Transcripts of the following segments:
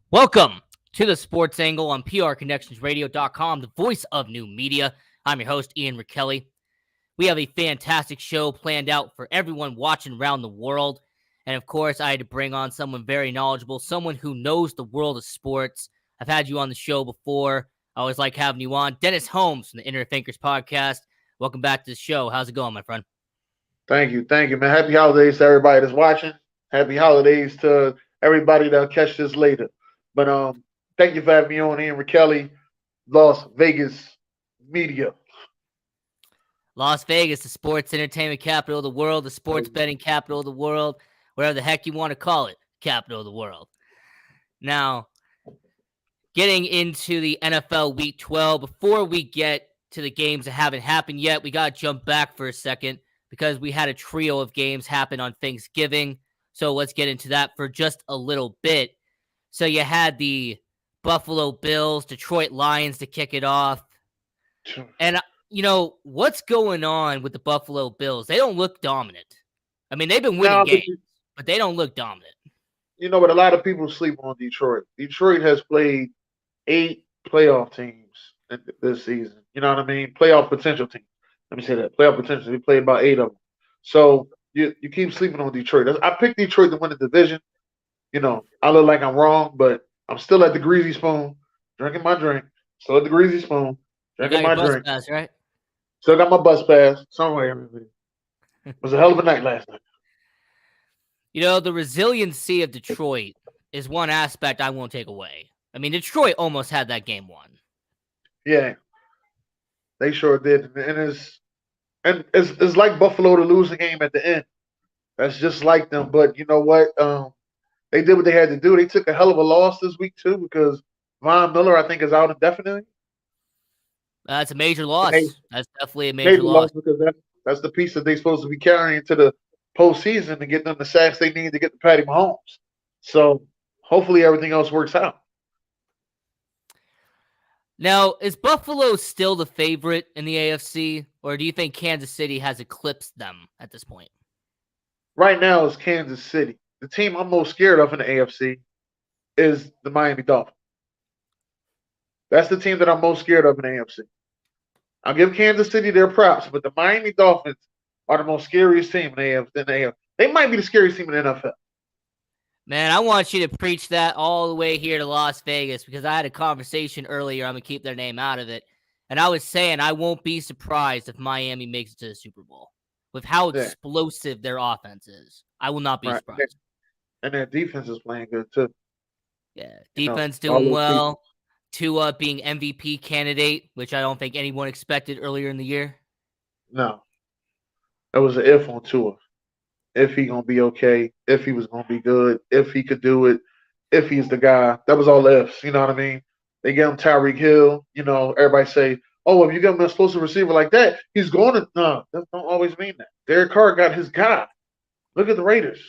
Welcome to the Sports Angle on PRConnectionsRadio.com, the voice of new media. I'm your host, Ian Rickelli. We have a fantastic show planned out for everyone watching around the world. And of course, I had to bring on someone very knowledgeable, someone who knows the world of sports. I've had you on the show before. I always like having you on. Dennis Holmes from the IgnorantThinkers podcast. Welcome back to the show. How's it going, my friend? Thank you, man. Happy holidays to everybody that's watching. Happy holidays to everybody that'll catch this later. But thank you for having me on, Ian Rickelli, Las Vegas Media. Las Vegas, the sports entertainment capital of the world, the sports betting capital of the world, whatever the heck you want to call it, capital of the world. Now, getting into the NFL Week 12, before we get to the games that haven't happened yet, we got to jump back for a second because we had a trio of games happen on Thanksgiving. So let's get into that for just a little bit. So you had the Buffalo Bills, Detroit Lions to kick it off. And, what's going on with the Buffalo Bills? They don't look dominant. I mean, they've been winning games, but they don't look dominant. You know what? A lot of people sleep on Detroit. Detroit has played 8 playoff teams this season. You know what I mean? Playoff potential teams. Let me say that. Playoff potential. They played about 8 of them. So you keep sleeping on Detroit. I picked Detroit to win the division. I look like I'm wrong, but I'm still at the greasy spoon, drinking my drink. Still at the greasy spoon, drinking my drink. Pass, right? Still got my bus pass somewhere. It was a hell of a night last night. The resiliency of Detroit is one aspect I won't take away. I mean, Detroit almost had that game won. Yeah, they sure did, and it's like Buffalo to lose the game at the end. That's just like them. But you know what? They did what they had to do. They took a hell of a loss this week too because Von Miller, I think, is out indefinitely. That's a major loss. That's definitely a major loss because that's the piece that they're supposed to be carrying to the postseason to get them the sacks they need to get to Patty Mahomes. So hopefully everything else works out. Now, is Buffalo still the favorite in the AFC, or do you think Kansas City has eclipsed them at this point? Right now, it's Kansas City. The team I'm most scared of in the AFC is the Miami Dolphins. That's the team that I'm most scared of in the AFC. I'll give Kansas City their props, but the Miami Dolphins are the most scariest team in the AFC. They might be the scariest team in the NFL. Man, I want you to preach that all the way here to Las Vegas because I had a conversation earlier. I'm going to keep their name out of it. And I was saying I won't be surprised if Miami makes it to the Super Bowl with how explosive their offense is. I will not be surprised. And their defense is playing good, too. Yeah, defense doing well. Tua being MVP candidate, which I don't think anyone expected earlier in the year. No. It was an if on Tua. If he going to be okay, if he was going to be good, if he could do it, if he's the guy. That was all ifs, you know what I mean? They gave him Tyreek Hill. Everybody say, oh, if you give him an explosive receiver like that, he's going to – no, that don't always mean that. Derek Carr got his guy. Look at the Raiders.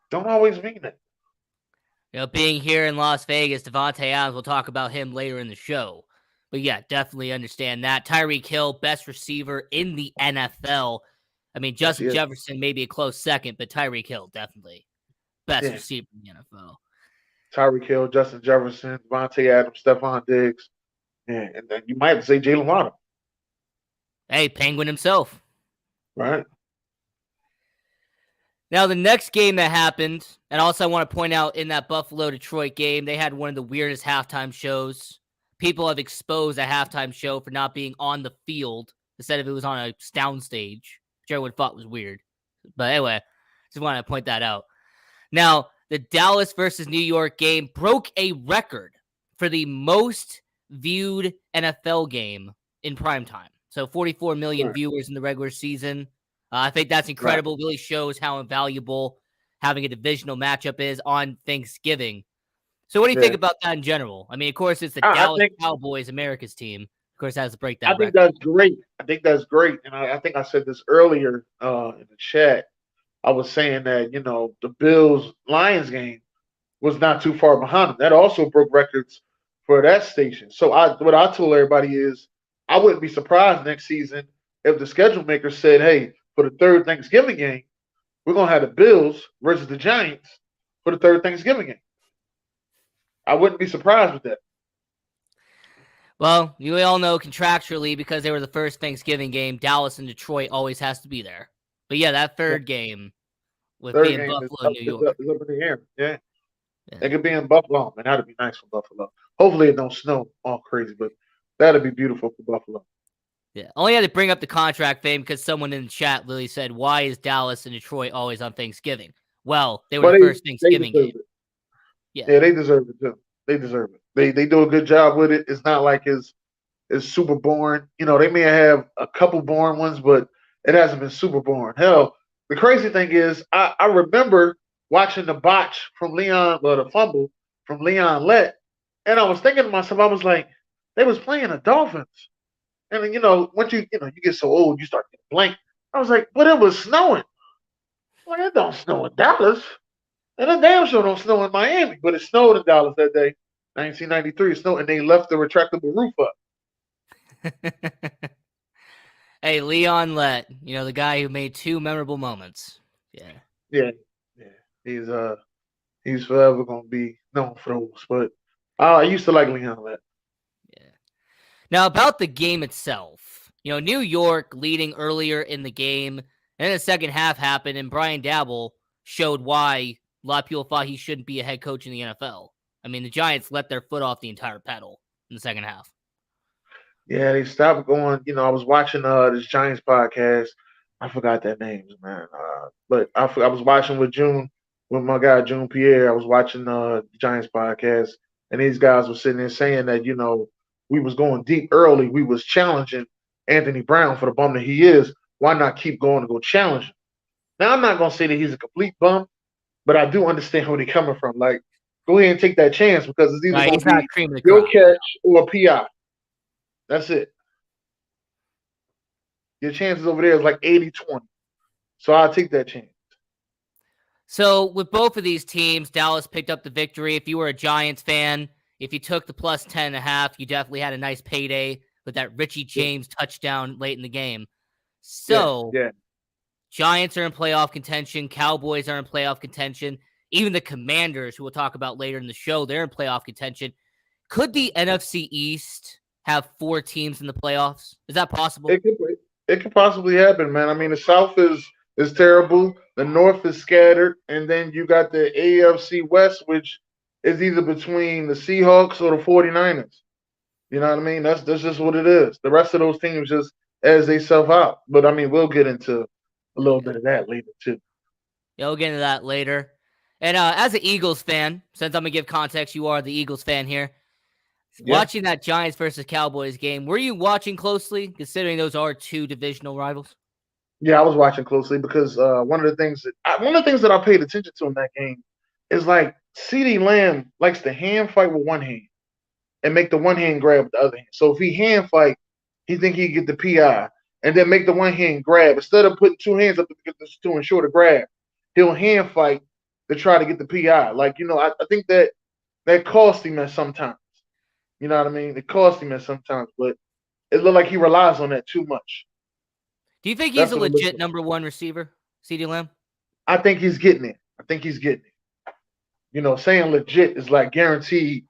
Don't always mean that. Being here in Las Vegas, Devontae Adams, we'll talk about him later in the show. But yeah, definitely understand that. Tyreek Hill, best receiver in the NFL. I mean, Justin Jefferson may be a close second, but Tyreek Hill, definitely best receiver in the NFL. Tyreek Hill, Justin Jefferson, Devontae Adams, Stephon Diggs. Yeah, and then you might have to say Jalen Waddle. Hey, Penguin himself. Right. Now, the next game that happened, and also I want to point out in that Buffalo-Detroit game, they had one of the weirdest halftime shows. People have exposed a halftime show for not being on the field instead of it was on a sound stage, which everyone thought was weird. But anyway, just want to point that out. Now, the Dallas versus New York game broke a record for the most viewed NFL game in primetime. So 44 million viewers in the regular season. I think that's incredible. Right. Really shows how invaluable having a divisional matchup is on Thanksgiving. So what do you think about that in general? I mean, of course, it's the Dallas Cowboys, America's team. Of course, has to break that record. I think that's great. And I think I said this earlier in the chat. I was saying that, the Bills-Lions game was not too far behind them. That also broke records for that station. So what I told everybody is I wouldn't be surprised next season if the schedule maker said, hey, for the third Thanksgiving game, we're going to have the Bills versus the Giants for the third Thanksgiving game. I wouldn't be surprised with that. Well, you all know contractually, because they were the first Thanksgiving game, Dallas and Detroit always has to be there. But yeah, that third game with Third being game is Buffalo, up, New is York. up, is up in the air. Yeah. Yeah. It could be in Buffalo. Man, that'd be nice for Buffalo. Hopefully it don't snow all crazy, but that'd be beautiful for Buffalo. Yeah. Only had to bring up the contract thing because someone in the chat literally said, why is Dallas and Detroit always on Thanksgiving? Well, they were But the first they Thanksgiving deserve game. it. Yeah. Yeah, they deserve it too. They deserve it. They do a good job with it. It's not like it's super boring. You know, they may have a couple boring ones, but it hasn't been super boring. Hell, the crazy thing is, I remember watching the botch from Leon, or the fumble from Leon Lett, and I was thinking to myself, I was like, they was playing the Dolphins. And then, once you get so old, you start getting blank. I was like, but it was snowing. Well, it don't snow in Dallas. And it damn sure don't snow in Miami. But it snowed in Dallas that day, 1993. It snowed, and they left the retractable roof up. Hey, Leon Lett, the guy who made 2 memorable moments. Yeah. Yeah. He's forever gonna be known for those. But I used to like Leon Lett. Yeah. Now about the game itself, New York leading earlier in the game, and then the second half happened, and Brian Daboll showed why a lot of people thought he shouldn't be a head coach in the NFL. I mean, the Giants let their foot off the entire pedal in the second half. Yeah, they stopped going. I was watching this Giants podcast. I forgot their names, man. But I was watching with my guy June Pierre. I was watching the Giants podcast, and these guys were sitting there saying that we was going deep early. We was challenging Anthony Brown for the bum that he is. Why not keep going and go challenge him? Now I'm not gonna say that he's a complete bum, but I do understand where they're coming from. Like, go ahead and take that chance because it's either going to be your catch or a PI. That's it. Your chances over there is like 80-20. So I'll take that chance. So with both of these teams, Dallas picked up the victory. If you were a Giants fan, if you took the plus 10.5, you definitely had a nice payday with that Richie James touchdown late in the game. So Giants are in playoff contention. Cowboys are in playoff contention. Even the Commanders, who we'll talk about later in the show, they're in playoff contention. Could the NFC East have 4 teams in the playoffs? Is that possible? It could possibly happen, man. I mean, the South is terrible. The North is scattered. And then you got the AFC West, which is either between the Seahawks or the 49ers. You know what I mean? That's just what it is. The rest of those teams just as they self out. But, I mean, we'll get into a little bit of that later, too. Yeah, we'll get into that later. And as an Eagles fan, since I'm going to give context, you are the Eagles fan here. Watching that Giants versus Cowboys game, were you watching closely, considering those are 2 divisional rivals? Yeah, I was watching closely because one of the things that I paid attention to in that game is like CeeDee Lamb likes to hand fight with one hand and make the one hand grab with the other hand. So if he hand fight, he think he get the PI and then make the one hand grab instead of putting 2 hands up to ensure the grab. He'll hand fight to try to get the PI. Like I think that costs him at sometimes. You know what I mean? It costs him at sometimes, but it looked like he relies on that too much. Do you think he's a legit number 1 receiver, CeeDee Lamb? I think he's getting it. Saying legit is like guaranteed.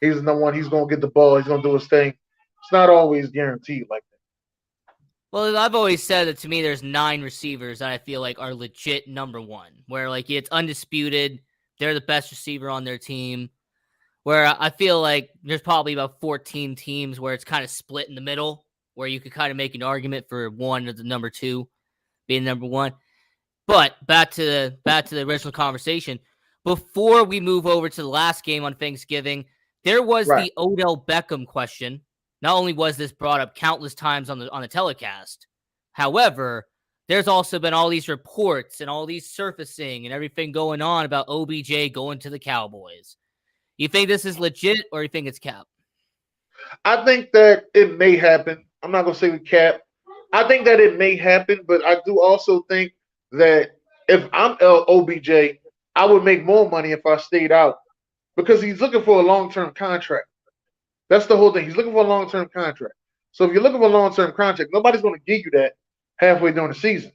He's the number 1. He's going to get the ball. He's going to do his thing. It's not always guaranteed like that. Well, I've always said that to me there's 9 receivers that I feel like are legit number 1, where like it's undisputed. They're the best receiver on their team. Where I feel like there's probably about 14 teams where it's kind of split in the middle, where you could kind of make an argument for one or the number 2 being number 1. But back to the original conversation. Before we move over to the last game on Thanksgiving, there was the Odell Beckham question. Not only was this brought up countless times on the telecast, however, there's also been all these reports and all these surfacing and everything going on about OBJ going to the Cowboys. You think this is legit or you think it's cap? I think that it may happen. I'm not going to say with cap. I think that it may happen, but I do also think that if I'm OBJ, I would make more money if I stayed out because he's looking for a long-term contract. That's the whole thing. He's looking for a long-term contract. So if you're looking for a long-term contract, nobody's going to give you that halfway during the season.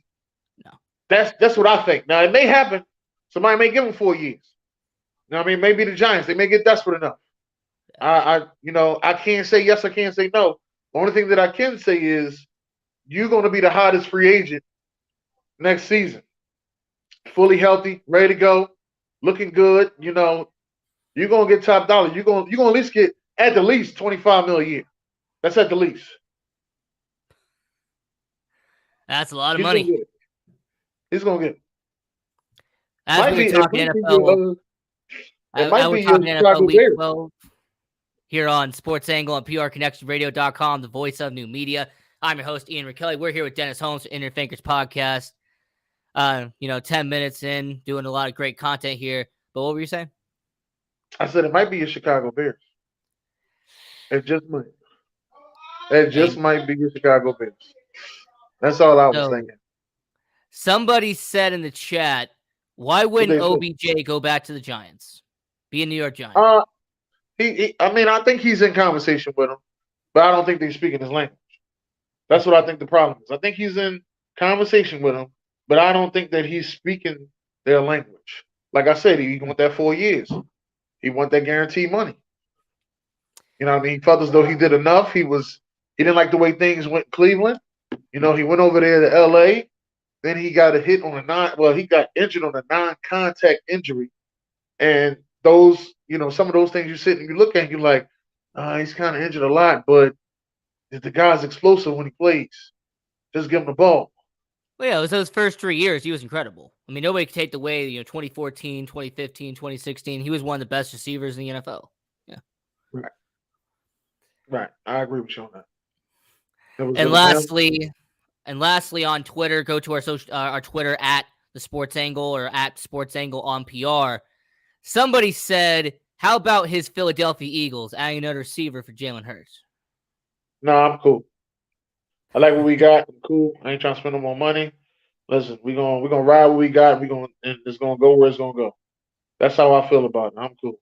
No. That's what I think. Now, it may happen. Somebody may give him 4 years. You know what I mean? Maybe the Giants. They may get desperate enough. I can't say yes, I can't say no. The only thing that I can say is you're going to be the hottest free agent next season. Fully healthy, ready to go, looking good. You're going to get top dollar. You're gonna at least get at the least 25 million a year. That's at the least. That's a lot of He's going money. to get it. He's going to get it. As we were talking NFL, we're talking NFL Week 12 here on Sports Angle on PRConnectionRadio.com, the voice of new media. I'm your host, Ian Rakelli. We're here with Dennis Holmes for IgnorantThinkers podcast. 10 minutes in, doing a lot of great content here. But what were you saying? I said it might be your Chicago Bears. It just might. It just might be your Chicago Bears. That's all I was thinking. Somebody said in the chat, why wouldn't OBJ go back to the Giants? Be a New York Giant. I think he's in conversation with him, but I don't think they're speaking his language. That's what I think the problem is. I think he's in conversation with him, but I don't think that he's speaking their language. Like I said, he want that 4 years. He want that guaranteed money. You know what I mean? He felt as though he did enough. He didn't like the way things went in Cleveland. He went over there to LA. Then he got a hit on he got injured on a non-contact injury. And those, some of those things you sit and you look at and you're like, he's kind of injured a lot, but the guy's explosive when he plays. Just give him the ball. Well, yeah, it was those first 3 years. He was incredible. I mean, nobody could take away, 2014, 2015, 2016. He was one of the best receivers in the NFL. Yeah. Right. I agree with you on that. And lastly, on Twitter, go to our Twitter at the Sports Angle or at Sports Angle on PR. Somebody said, how about his Philadelphia Eagles adding another receiver for Jalen Hurts? No, I'm cool. I like what we got. I'm cool. I ain't trying to spend no more money. Listen, we're gonna ride what we got. And it's gonna go where it's gonna go. That's how I feel about it. I'm cool.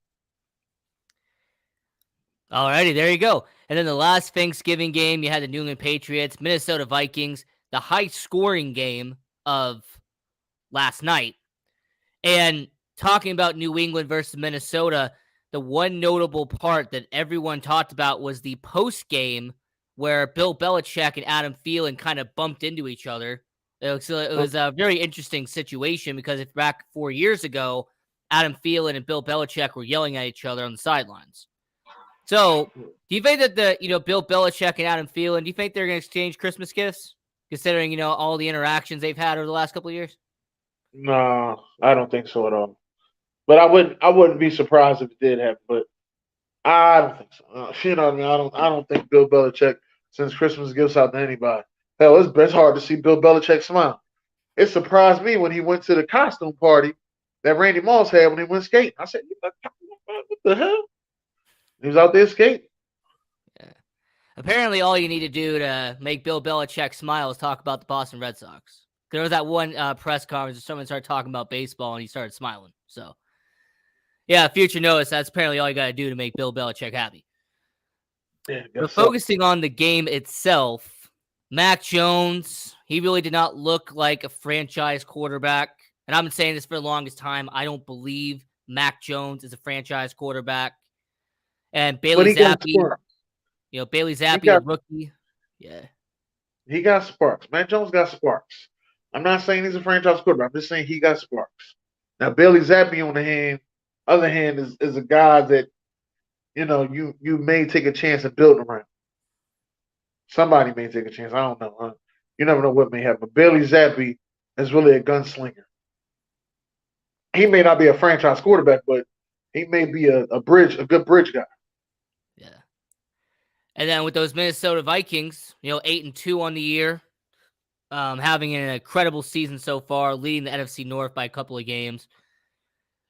Alrighty, there you go. And then the last Thanksgiving game, you had the New England Patriots, Minnesota Vikings, the high-scoring game of last night. And talking about New England versus Minnesota, the one notable part that everyone talked about was the post-game where Bill Belichick and Adam Thielen kind of bumped into each other. It was a very interesting situation because back 4 years ago, Adam Thielen and Bill Belichick were yelling at each other on the sidelines. So, do you think that Bill Belichick and Adam Thielen, do you think they're going to exchange Christmas gifts, considering, all the interactions they've had over the last couple of years? No, I don't think so at all. But I wouldn't be surprised if it did happen, but I don't think so. You know what I mean? I don't think Bill Belichick sends Christmas gifts out to anybody. Hell, it's hard to see Bill Belichick smile. It surprised me when he went to the costume party that Randy Moss had when he went skating. I said, what the hell? He was out there skating. Yeah. Apparently, all you need to do to make Bill Belichick smile is talk about the Boston Red Sox. There was that one press conference where someone started talking about baseball and he started smiling. So, yeah, future notice, that's apparently all you got to do to make Bill Belichick happy. Yeah, but focusing on the game itself, Mac Jones, he really did not look like a franchise quarterback. And I've been saying this for the longest time. I don't believe Mac Jones is a franchise quarterback. And Bailey Zappi, Bailey Zappi, a rookie. Yeah. He got sparks. Mac Jones got sparks. I'm not saying he's a franchise quarterback. I'm just saying he got sparks. Now, Bailey Zappi, on the other hand, is a guy that, you may take a chance and build around. Somebody may take a chance. I don't know. You never know what may happen. But Bailey Zappi is really a gunslinger. He may not be a franchise quarterback, but he may be a good bridge guy. Yeah. And then with those Minnesota Vikings, 8-2 on the year, having an incredible season so far, leading the NFC North by a couple of games.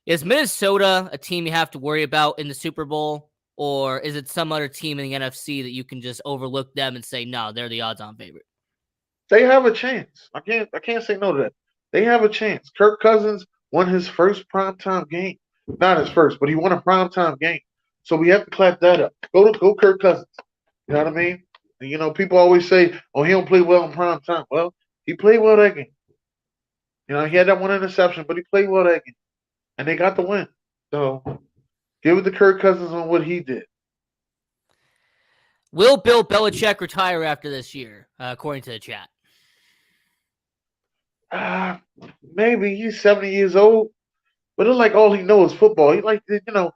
Is Minnesota a team you have to worry about in the Super Bowl, or is it some other team in the NFC that you can just overlook them and say, no, they're the odds-on favorite? They have a chance. I can't say no to that. They have a chance. Kirk Cousins won his first primetime game. Not his first, but he won a primetime game. So we have to clap that up. Go Kirk Cousins. You know what I mean? And, people always say, oh, he don't play well in primetime. Well, he played well that game. He had that one interception, but he played well that game. And they got the win. So give it to Kirk Cousins on what he did. Will Bill Belichick retire after this year, according to the chat? Maybe he's 70 years old, but it's like all he knows is football. He like him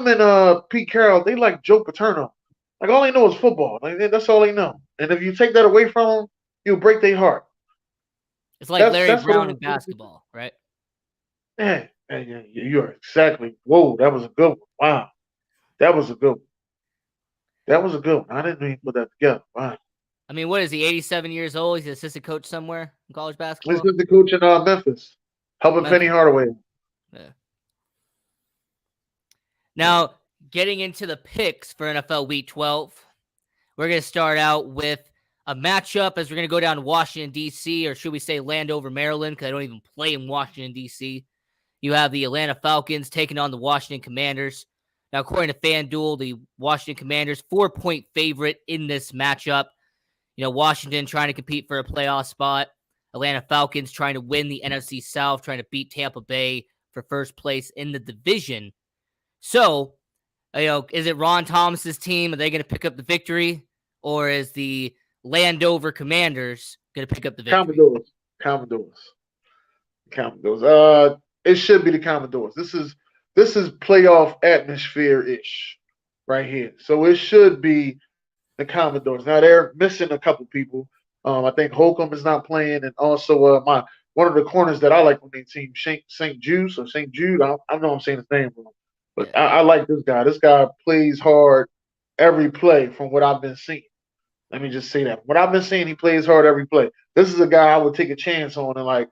and Pete Carroll. They like Joe Paterno. Like all they know is football. Like that's all they know. And if you take that away from them, you'll break their heart. It's like Larry That's what Brown in I'm. basketball, right? Yeah, you're exactly. Whoa, that was a good one. Wow, that was a good one. That was a good one. I didn't even put that together. Wow. I mean, what is he, 87 years old? He's an assistant coach somewhere in college He's basketball? the coach in Memphis, helping Penny Memphis? Hardaway. Yeah. Now, getting into the picks for NFL Week 12, we're going to start out with a matchup as we're going to go down to Washington, D.C., or should we say Landover, Maryland, because I don't even play in Washington, D.C. You have the Atlanta Falcons taking on the Washington Commanders. Now, according to FanDuel, the Washington Commanders, 4-point favorite in this matchup. Washington trying to compete for a playoff spot. Atlanta Falcons trying to win the NFC South, trying to beat Tampa Bay for first place in the division. So, is it Ron Thomas's team? Are they going to pick up the victory? Or is the Landover Commanders going to pick up the victory? Commodores. It should be the Commodores. This is playoff atmosphere-ish right here. So it should be the Commodores. Now they're missing a couple people. I think Holcomb is not playing, and also one of the corners that I like on their team, St. Jude or St. Jude. I know I'm saying his name wrong, but Yeah. I like this guy. This guy plays hard every play from what I've been seeing. Let me just say that. What I've been seeing, he plays hard every play. This is a guy I would take a chance on and like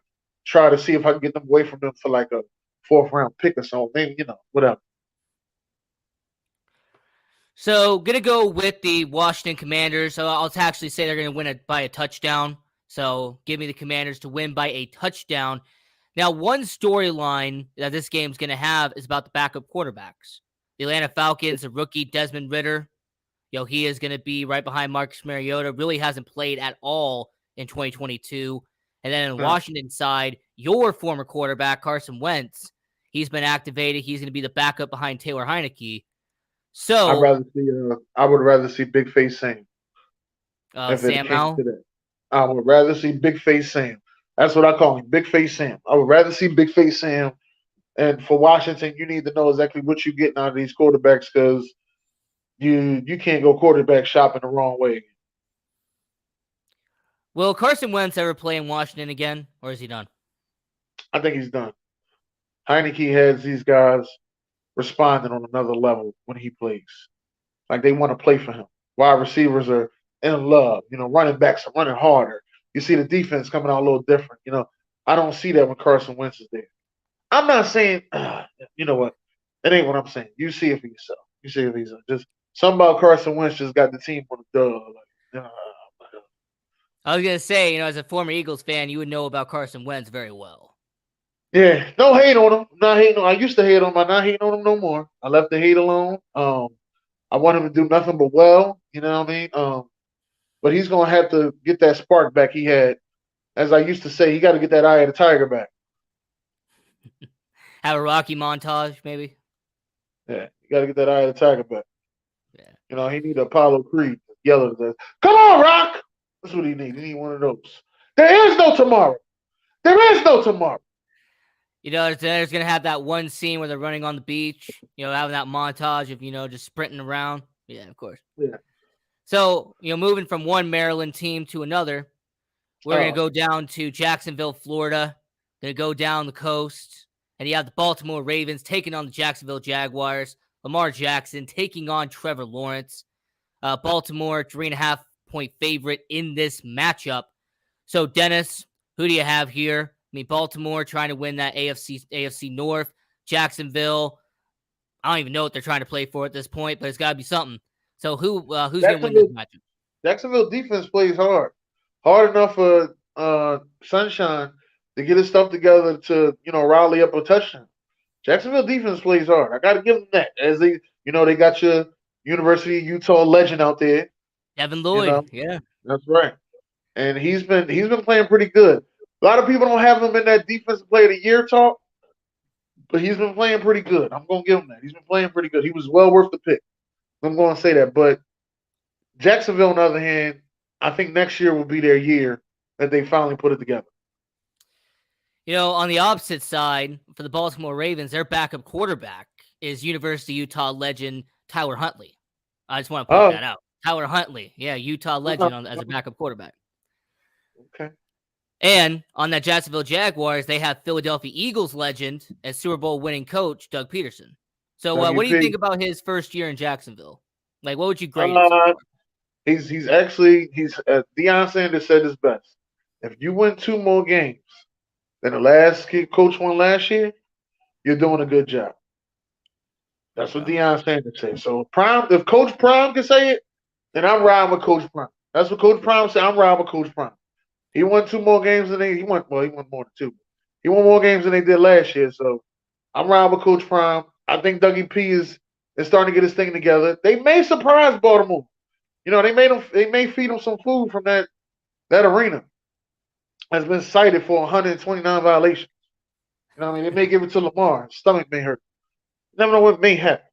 try to see if I can get them away from them for like a fourth round pick or so. Maybe, whatever. So, going to go with the Washington Commanders. So, I'll actually say they're going to win it by a touchdown. So, give me the Commanders to win by a touchdown. Now, one storyline that this game's going to have is about the backup quarterbacks. The Atlanta Falcons, the rookie Desmond Ridder, he is going to be right behind Marcus Mariota. Really hasn't played at all in 2022. And then on the Washington side, your former quarterback, Carson Wentz, he's been activated. He's going to be the backup behind Taylor Heineke. So I would rather see Big Face Sam. If Sam it came Howell. to that, I would rather see Big Face Sam. That's what I call him, Big Face Sam. I would rather see Big Face Sam. And for Washington, you need to know exactly what you're getting out of these quarterbacks because you can't go quarterback shopping the wrong way. Will Carson Wentz ever play in Washington again, or is he done? I think he's done. Heineke has these guys responding on another level when he plays. Like they want to play for him. Wide receivers are in love. Running backs are running harder. You see the defense coming out a little different. I don't see that when Carson Wentz is there. I'm not saying, you know what? It ain't what I'm saying. You see it for yourself. You see it for yourself. Just something about Carson Wentz just got the team on the dub. I was going to say, as a former Eagles fan, you would know about Carson Wentz very well. Yeah, no hate on him. Not hating on. I used to hate on him. I'm not hating on him no more. I left the hate alone. I want him to do nothing but well. You know what I mean? But he's gonna have to get that spark back he had. As I used to say, he got to get that eye of the tiger back. Have a Rocky montage, maybe. Yeah, you got to get that eye of the tiger back. Yeah. He need Apollo Creed yell at us. Come on, Rock. That's what he need. He need one of those. There is no tomorrow. There is no tomorrow. There's going to have that one scene where they're running on the beach, having that montage of, just sprinting around. Yeah, of course. Yeah. So, moving from one Maryland team to another, we're going to go down to Jacksonville, Florida. Going to go down the coast. And you have the Baltimore Ravens taking on the Jacksonville Jaguars. Lamar Jackson taking on Trevor Lawrence. Baltimore, 3.5-point favorite in this matchup. So, Dennis, who do you have here? I mean, Baltimore trying to win that AFC North. Jacksonville, I don't even know what they're trying to play for at this point, but it's got to be something. So who's going to win this matchup? Jacksonville defense plays hard. Hard enough for Sunshine to get his stuff together to, rally up a touchdown. Jacksonville defense plays hard. I got to give them that. As they got your University of Utah legend out there. Devin Lloyd, yeah. That's right. And he's been playing pretty good. A lot of people don't have him in that defensive player of the year talk, but he's been playing pretty good. I'm going to give him that. He's been playing pretty good. He was well worth the pick. I'm going to say that. But Jacksonville, on the other hand, I think next year will be their year that they finally put it together. On the opposite side, for the Baltimore Ravens, their backup quarterback is University of Utah legend Tyler Huntley. I just want to point Oh, that out. Tyler Huntley, Utah legend as a backup quarterback. okay. And on that Jacksonville Jaguars, they have Philadelphia Eagles legend and Super Bowl winning coach Doug Peterson. So what do you think about his first year in Jacksonville? Like, what would you grade it so far? He's Deion Sanders said this best. If you win 2 more games than the last coach won last year, you're doing a good job. That's what Deion Sanders said. So if Coach Prime can say it, then I'm riding with Coach Prime. That's what Coach Prime said. I'm riding with Coach Prime. He won 2 more games than he won more than 2. He won more games than they did last year. So I'm riding with Coach Prime. I think Dougie P is starting to get his thing together. They may surprise Baltimore. They may feed him some food from that arena has been cited for 129 violations. They may give it to Lamar. His stomach may hurt. You never know what may happen.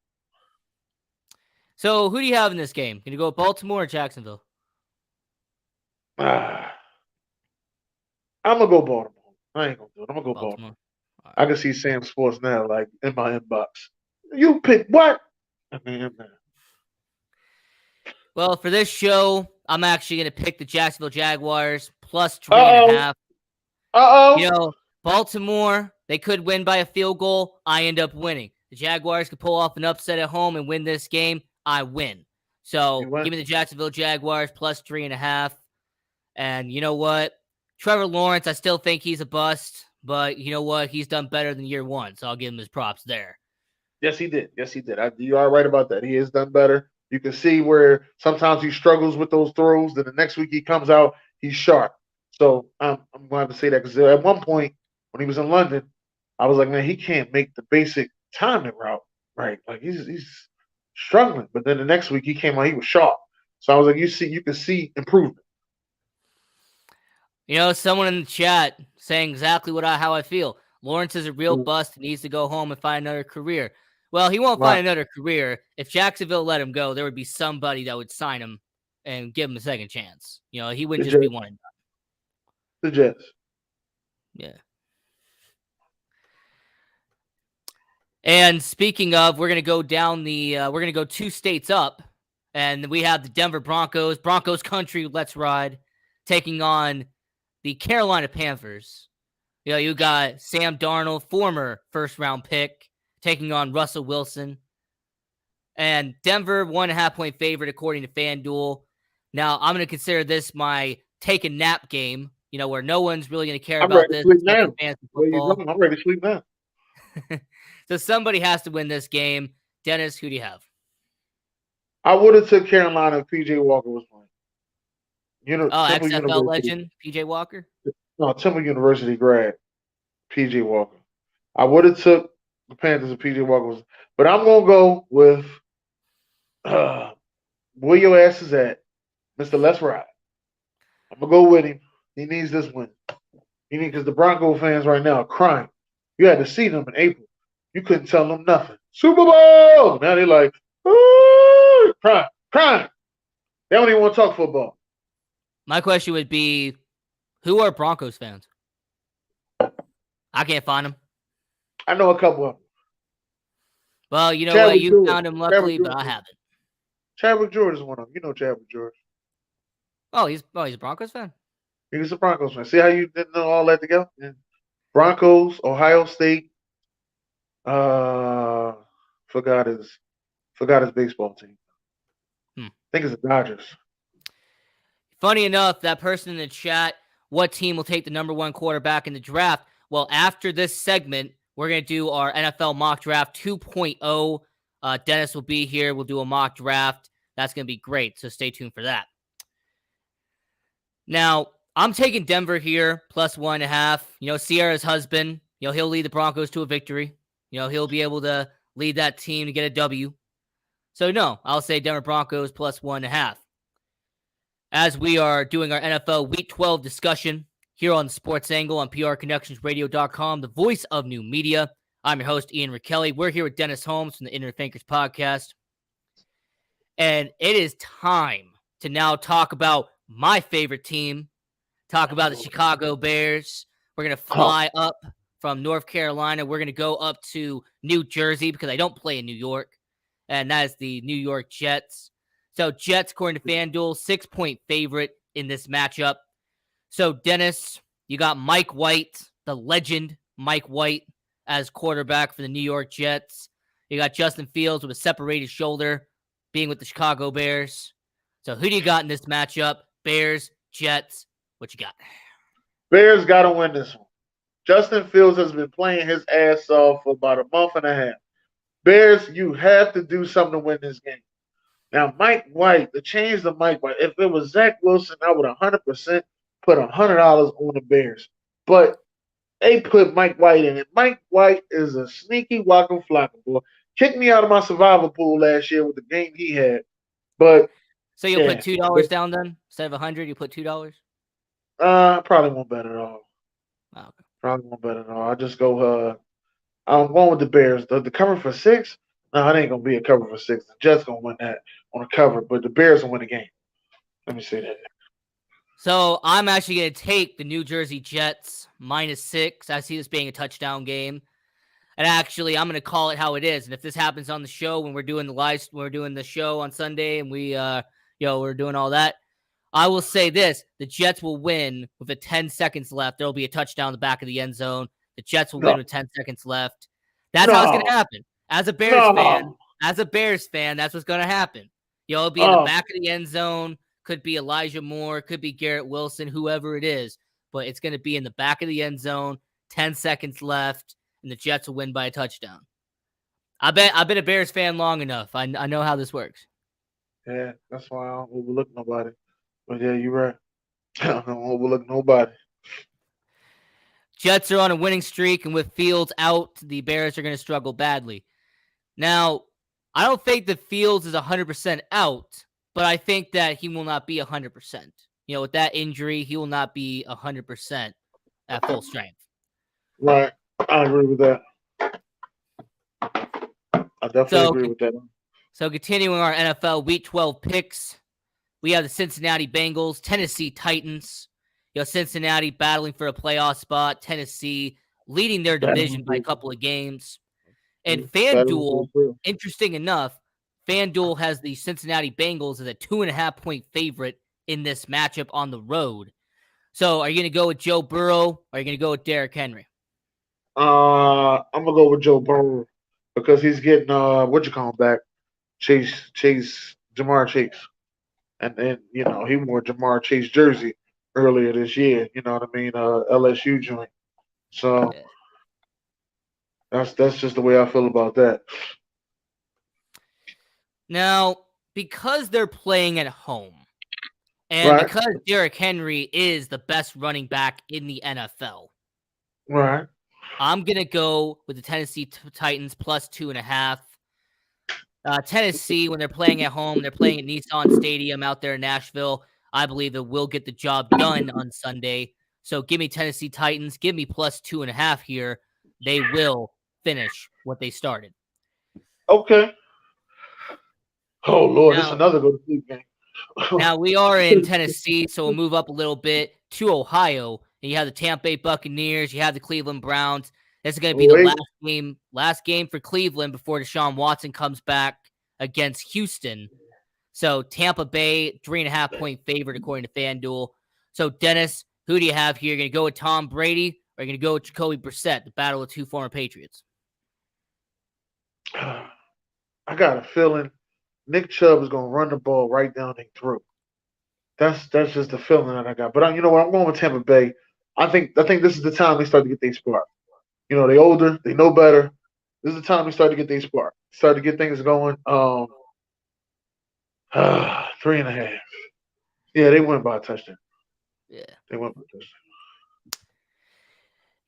So who do you have in this game? Can you go with Baltimore or Jacksonville? I'm gonna go Baltimore. I ain't gonna do it. I'm gonna go Baltimore. Right. I can see Sam Sports now, like in my inbox. You pick what? Well, for this show, I'm actually going to pick the Jacksonville Jaguars plus 3.5. Baltimore, they could win by a field goal. I end up winning. The Jaguars could pull off an upset at home and win this game. I win. So give me the Jacksonville Jaguars plus 3.5. And you know what? Trevor Lawrence, I still think he's a bust. But you know what? He's done better than year 1. So I'll give him his props there. Yes, he did. You are right about that. He has done better. You can see where sometimes he struggles with those throws. Then the next week he comes out, he's sharp. So I'm going to have to say that because at one point when he was in London, I was like, man, he can't make the basic timing route right. Like he's struggling. But then the next week he came out, he was sharp. So I was like, you can see improvement. Someone in the chat saying exactly how I feel. Lawrence is a real bust and needs to go home and find another career. Well, he won't find another career. If Jacksonville let him go, there would be somebody that would sign him and give him a second chance. He wouldn't just be one and done. The Jets. Yeah. And speaking of, we're going to go down we're going to go 2 states up, and we have the Denver Broncos country, let's ride, taking on the Carolina Panthers. You got Sam Darnold, former first-round pick, taking on Russell Wilson. And Denver, 1.5-point favorite according to FanDuel. Now, I'm going to consider this my take a nap game, where no one's really going to care about this. I'm ready to sleep now. So somebody has to win this game. Dennis, who do you have? I would have took Carolina if P.J. Walker was playing. XFL University. legend, P.J. Walker? No, Temple University grad, P.J. Walker. I would have took the Panthers if P.J. Walker was. But I'm going to go with where your ass is at, Mr. Let's Ride. I'm going to go with him. He needs this win. Because the Bronco fans right now are crying. You had to see them in April. You couldn't tell them nothing. Super Bowl! Now they're like, ooh, crying. They don't even want to talk football. My question would be, who are Broncos fans? I can't find them. I know a couple of them. Well, you know what? You found him luckily, but I haven't. Chadwick George is one of them. You know Chadwick George. Oh, he's a Broncos fan? He's a Broncos fan. See how you didn't know all that together? Yeah. Broncos, Ohio State. Forgot his baseball team. I think it's the Dodgers. Funny enough, that person in the chat, what team will take the number 1 quarterback in the draft? Well, after this segment, we're going to do our NFL mock draft 2.0. Dennis will be here. We'll do a mock draft. That's going to be great, so stay tuned for that. Now, I'm taking Denver here, plus 1.5. Sierra's husband, he'll lead the Broncos to a victory. He'll be able to lead that team to get a W. So, no, I'll say Denver Broncos plus 1.5. As we are doing our NFL Week 12 discussion here on the Sports Angle on PRConnectionsRadio.com, the voice of new media. I'm your host, Ian Rickelli. We're here with Dennis Holmes from the IgnorantThinkers podcast. And it is time to now talk about my favorite team, talk about the Chicago Bears. We're going to fly up from North Carolina. We're going to go up to New Jersey because I don't play in New York, and that is the New York Jets. So Jets, according to FanDuel, 6-point favorite in this matchup. So Dennis, you got Mike White, the legend Mike White, as quarterback for the New York Jets. You got Justin Fields with a separated shoulder being with the Chicago Bears. So who do you got in this matchup? Bears, Jets, what you got? Bears got to win this one. Justin Fields has been playing his ass off for about a month and a half. Bears, you have to do something to win this game. Now, Mike White, the change to Mike White, if it was Zach Wilson, I would 100% put $100 on the Bears. But they put Mike White in it. Mike White is a sneaky walking flocker, boy. Kicked me out of my survival pool last year with the game he had. But so you'll put $2 down then? Instead of $100, you put $2? Probably won't bet at all. Oh, okay. Probably won't bet at all. I just go I'm going with the Bears. The cover for 6? No, it ain't gonna be a cover for 6. The Jets gonna win that on a cover, but the Bears will win the game. Let me say that. So I'm actually gonna take the New Jersey Jets -6. I see this being a touchdown game. And actually, I'm gonna call it how it is. And if this happens on the show when we're doing the show on Sunday and we're doing all that, I will say this: the Jets will win with 10 seconds left. There will be a touchdown in the back of the end zone. The Jets will win with 10 seconds left. That's how it's gonna happen. As a Bears fan, that's what's gonna happen. It'll be in the back of the end zone. Could be Elijah Moore, could be Garrett Wilson, whoever it is, but it's gonna be in the back of the end zone. 10 seconds left. And the Jets will win by a touchdown. I've been a Bears fan long enough. I know how this works. Yeah, that's why I don't overlook nobody. But yeah, you're right. I don't overlook nobody. Jets are on a winning streak, and with Fields out, the Bears are going to struggle badly. Now, I don't think that Fields is 100% out, but I think that he will not be 100%. With that injury, he will not be 100% at full strength. Right. I agree with that. I definitely agree with that. So continuing our NFL Week 12 picks, we have the Cincinnati Bengals, Tennessee Titans. Cincinnati battling for a playoff spot, Tennessee leading their division by a couple of games. And FanDuel, interesting enough, FanDuel has the Cincinnati Bengals as a 2.5-point favorite in this matchup on the road. So are you going to go with Joe Burrow or are you going to go with Derrick Henry? I'm gonna go with Joe Burrow because he's getting back, Jamar Chase, and then he wore Jamar Chase jersey earlier this year. You know what I mean? LSU joint. So that's just the way I feel about that. Now, because they're playing at home, and because Derrick Henry is the best running back in the NFL, right? I'm going to go with the Tennessee Titans plus 2.5. Tennessee, when they're playing at home, they're playing at Nissan Stadium out there in Nashville. I believe that will get the job done on Sunday. So give me Tennessee Titans. Give me plus 2.5 here. They will finish what they started. Okay. Oh, Lord, this is another go-to-sleep game. Now, we are in Tennessee, so we'll move up a little bit to Ohio. And you have the Tampa Bay Buccaneers. You have the Cleveland Browns. This is going to be the last game for Cleveland before Deshaun Watson comes back against Houston. So Tampa Bay, 3.5-point favorite according to FanDuel. So Dennis, who do you have here? You're going to go with Tom Brady or are you going to go with Jacoby Brissett, the battle of two former Patriots? I got a feeling Nick Chubb is going to run the ball right down their throat. That's just the feeling that I got. But you know what? I'm going with Tampa Bay. I think this is the time they start to get their spark. They older, they know better. This is the time they start to get their spark. Start to get things going. 3.5. Yeah, they win by a touchdown. Yeah. They win by a touchdown.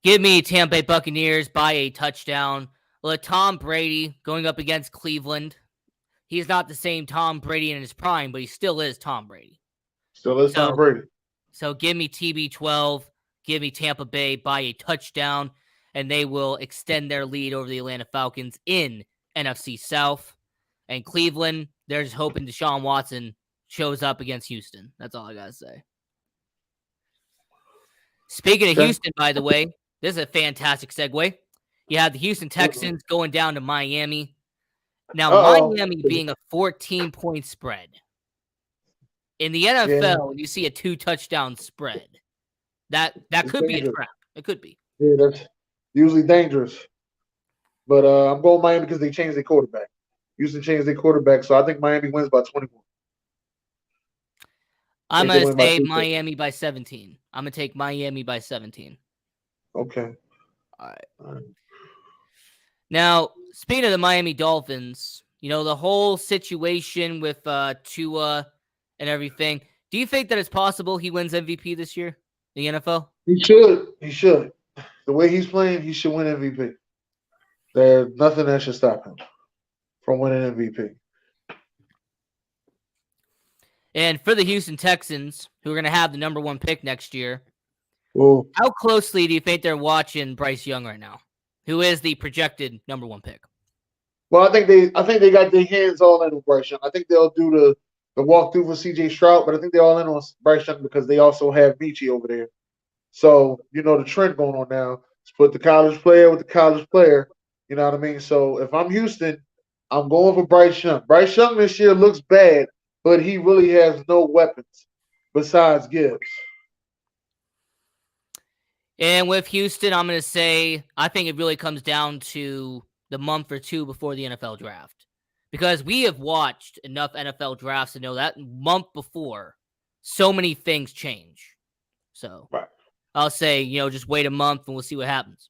Give me Tampa Bay Buccaneers by a touchdown. Well, Tom Brady going up against Cleveland. He's not the same Tom Brady in his prime, but he still is Tom Brady. Tom Brady. So give me TB12. Give me Tampa Bay by a touchdown, and they will extend their lead over the Atlanta Falcons in NFC South. And Cleveland, they're just hoping Deshaun Watson shows up against Houston. That's all I got to say. Speaking of Okay. Houston, by the way, this is a fantastic segue. You have the Houston Texans going down to Miami. Now, Miami being a 14-point spread. In the NFL, when you see a 2-touchdown spread, that could be a trap. It could be. Yeah, that's usually dangerous. But I'm going Miami because they changed their quarterback. Houston changed their quarterback, so I think Miami wins by 21. I'm going to say Miami by 17. I'm going to take Miami by 17. Okay. All right. Now, speaking of the Miami Dolphins, the whole situation with Tua and everything, do you think that it's possible he wins MVP this year in the NFL? He should. He should. The way he's playing, he should win MVP. There's nothing that should stop him from winning MVP. And for the Houston Texans, who are going to have the number 1 pick next year, well, how closely do you think they're watching Bryce Young right now, who is the projected number 1 pick? Well, I think they got their hands all in on Bryce Young. I think they'll do the walkthrough for C.J. Stroud, but I think they're all in on Bryce Young because they also have Michi over there. So, the trend going on now is put the college player with the college player. You know what I mean? So, if I'm Houston, I'm going for Bryce Young. Bryce Young this year looks bad, but he really has no weapons besides Gibbs. And with Houston, I'm going to say I think it really comes down to the month or two before the NFL draft. Because we have watched enough NFL drafts to know that month before, so many things change. So right. I'll say, just wait a month and we'll see what happens.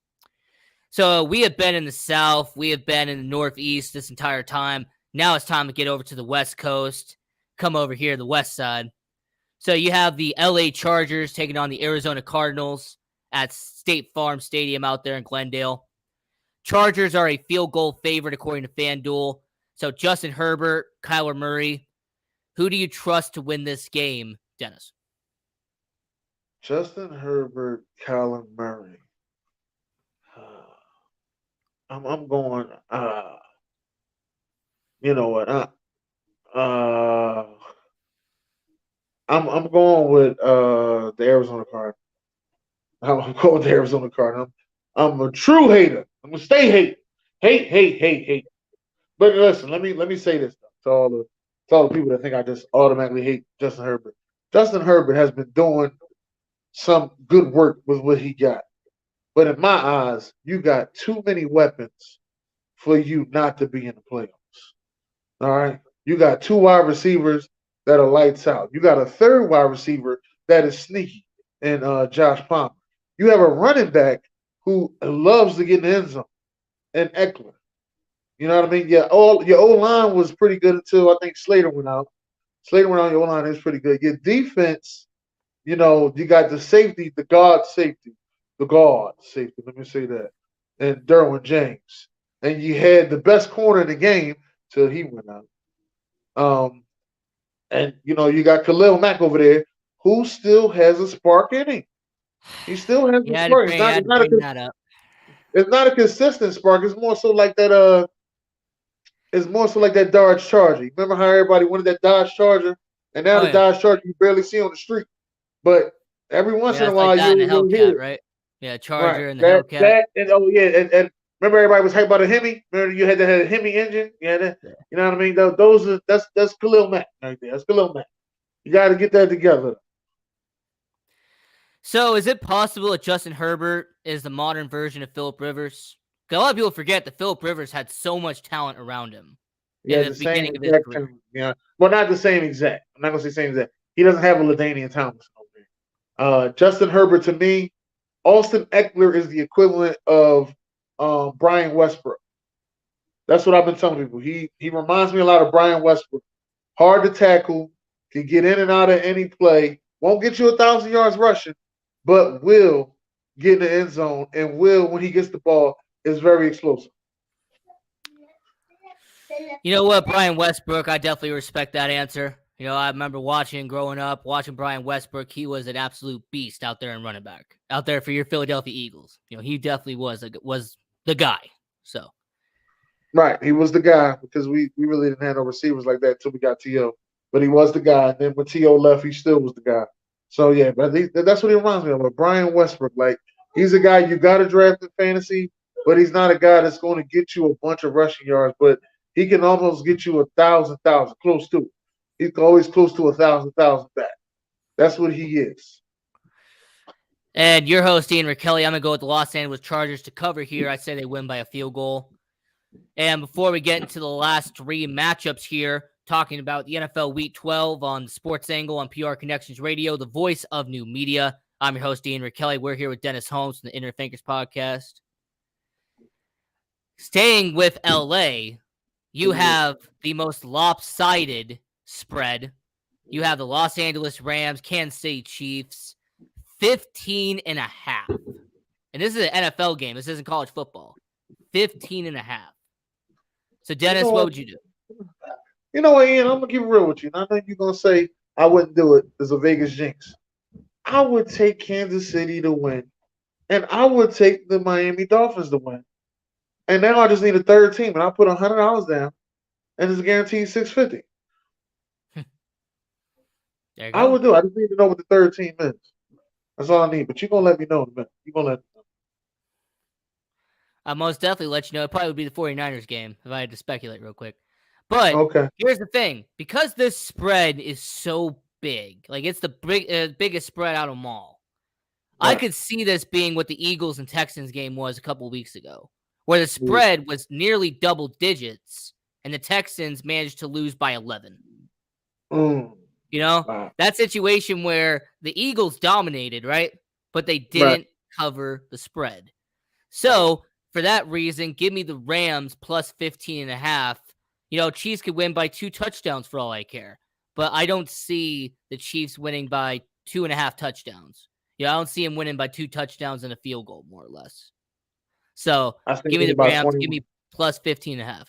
So we have been in the South. We have been in the Northeast this entire time. Now it's time to get over to the West Coast, come over here, the West side. So you have the LA Chargers taking on the Arizona Cardinals at State Farm Stadium out there in Glendale. Chargers are a field goal favorite according to FanDuel. So Justin Herbert, Kyler Murray, who do you trust to win this game, Dennis? Justin Herbert, Kyler Murray. I'm going. You know what? I'm going with the Arizona Cardinals. I'm going with the Arizona Cardinals. I'm a true hater. I'm gonna stay hate. But listen, let me say this to all the people that think I just automatically hate Justin Herbert. Justin Herbert has been doing some good work with what he got. But in my eyes, you got too many weapons for you not to be in the playoffs. All right? You got 2 wide receivers that are lights out. You got a 3rd wide receiver that is sneaky in Josh Palmer. You have a running back who loves to get in the end zone and Eckler. You know what I mean? Yeah, your O-line was pretty good until I think Slater went out. Your O-line is pretty good. Your defense, you got the safety, the guard safety, let me say that, and Derwin James. And you had the best corner in the game till he went out. And, you got Khalil Mack over there who still has a spark in him. He still has a spark. It's not a consistent spark. It's more so like that. It's more so like that Dodge Charger. Remember how everybody wanted that Dodge Charger, and now Dodge Charger you barely see on the street. But every once in a while, you'll hear it, right? Yeah, Charger and the Hellcat. And remember everybody was hyped about a Hemi. Remember you had a Hemi engine. You know what I mean? That's Khalil Mack right there. That's Khalil Mack. You got to get that together. So is it possible that Justin Herbert is the modern version of Phillip Rivers? Because a lot of people forget that Phillip Rivers had so much talent around him in the beginning of his career. Yeah, well, not the same exact. I'm not going to say same exact. He doesn't have a LaDainian Tomlinson over there. Justin Herbert, to me, Austin Eckler is the equivalent of Brian Westbrook. That's what I've been telling people. He reminds me a lot of Brian Westbrook. Hard to tackle, can get in and out of any play, won't get you 1,000 yards rushing, but will get in the end zone and will, when he gets the ball, is very explosive. You know what, Brian Westbrook, I definitely respect that answer. I remember watching Brian Westbrook. He was an absolute beast out there in running back, out there for your Philadelphia Eagles. He definitely was the guy. So, right, he was the guy because we really didn't have no receivers like that until we got T.O. but he was the guy. And then when T.O. left, he still was the guy. So, yeah, but that's what he reminds me of. But Brian Westbrook, like, he's a guy you got to draft in fantasy, but he's not a guy that's going to get you a bunch of rushing yards, but he can almost get you 1,000, close to it. He's always close to 1,000 back. That's what he is. And your host, Ian Kelly, I'm going to go with the Los Angeles Chargers to cover here. I say they win by a field goal. And before we get into the last three matchups here, talking about the NFL Week 12 on Sports Angle on PR Connections Radio, the voice of new media. I'm your host, Ian Kelly. We're here with Dennis Holmes from the Ignorant Thinkers podcast. Staying with LA, you have the most lopsided spread. You have the Los Angeles Rams, Kansas City Chiefs, 15.5. And this is an NFL game. This isn't college football. 15.5. So, Dennis, what would you do? You know what, Ian? I'm going to keep it real with you. And I know you're going to say I wouldn't do it. There's a Vegas jinx. I would take Kansas City to win. And I would take the Miami Dolphins to win. And now I just need a third team. And I'll put $100 down. And it's guaranteed $650. There you go. I would do it. I just need to know what the third team is. That's all I need. But you're going to let me know in a minute. You're going to let me know. I'll most definitely let you know. It probably would be the 49ers game if I had to speculate real quick. But Here's the thing. Because this spread is so big, like it's the biggest spread out of them all, right. I could see this being what the Eagles and Texans game was a couple weeks ago, where the spread was nearly double digits and the Texans managed to lose by 11. You know, that situation where the Eagles dominated, right? But they didn't cover the spread. So for that reason, give me the Rams plus 15.5. You know, Chiefs could win by 2 touchdowns for all I care. But I don't see the Chiefs winning by 2.5 touchdowns. I don't see them winning by 2 touchdowns and a field goal, more or less. So give me the Rams. 20. Give me plus 15.5.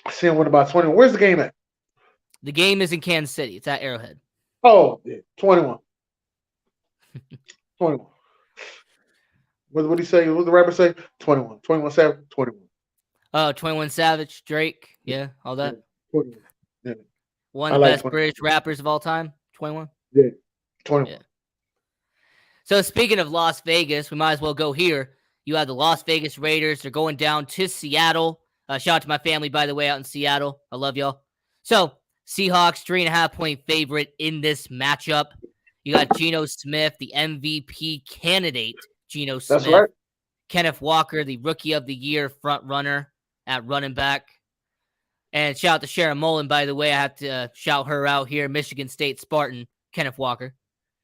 I see them win about 20. Where's the game at? The game is in Kansas City. It's at Arrowhead. Oh, yeah. 21. 21. What did he say? What did the rapper say? 21. 21 Savage, 21. Oh, 21 Savage, Drake. Yeah, all that. Yeah. 21. Yeah. One of the best British rappers of all time. 21. Yeah. 21. Yeah. So speaking of Las Vegas, we might as well go here. You have the Las Vegas Raiders. They're going down to Seattle. Shout out to my family, by the way, out in Seattle. I love y'all. So Seahawks, 3.5-point favorite in this matchup. You got Geno Smith, the MVP candidate. Geno Smith. That's right. Kenneth Walker, the Rookie of the Year front runner at running back. And shout out to Sharon Mullen, by the way. I have to shout her out here. Michigan State Spartan, Kenneth Walker.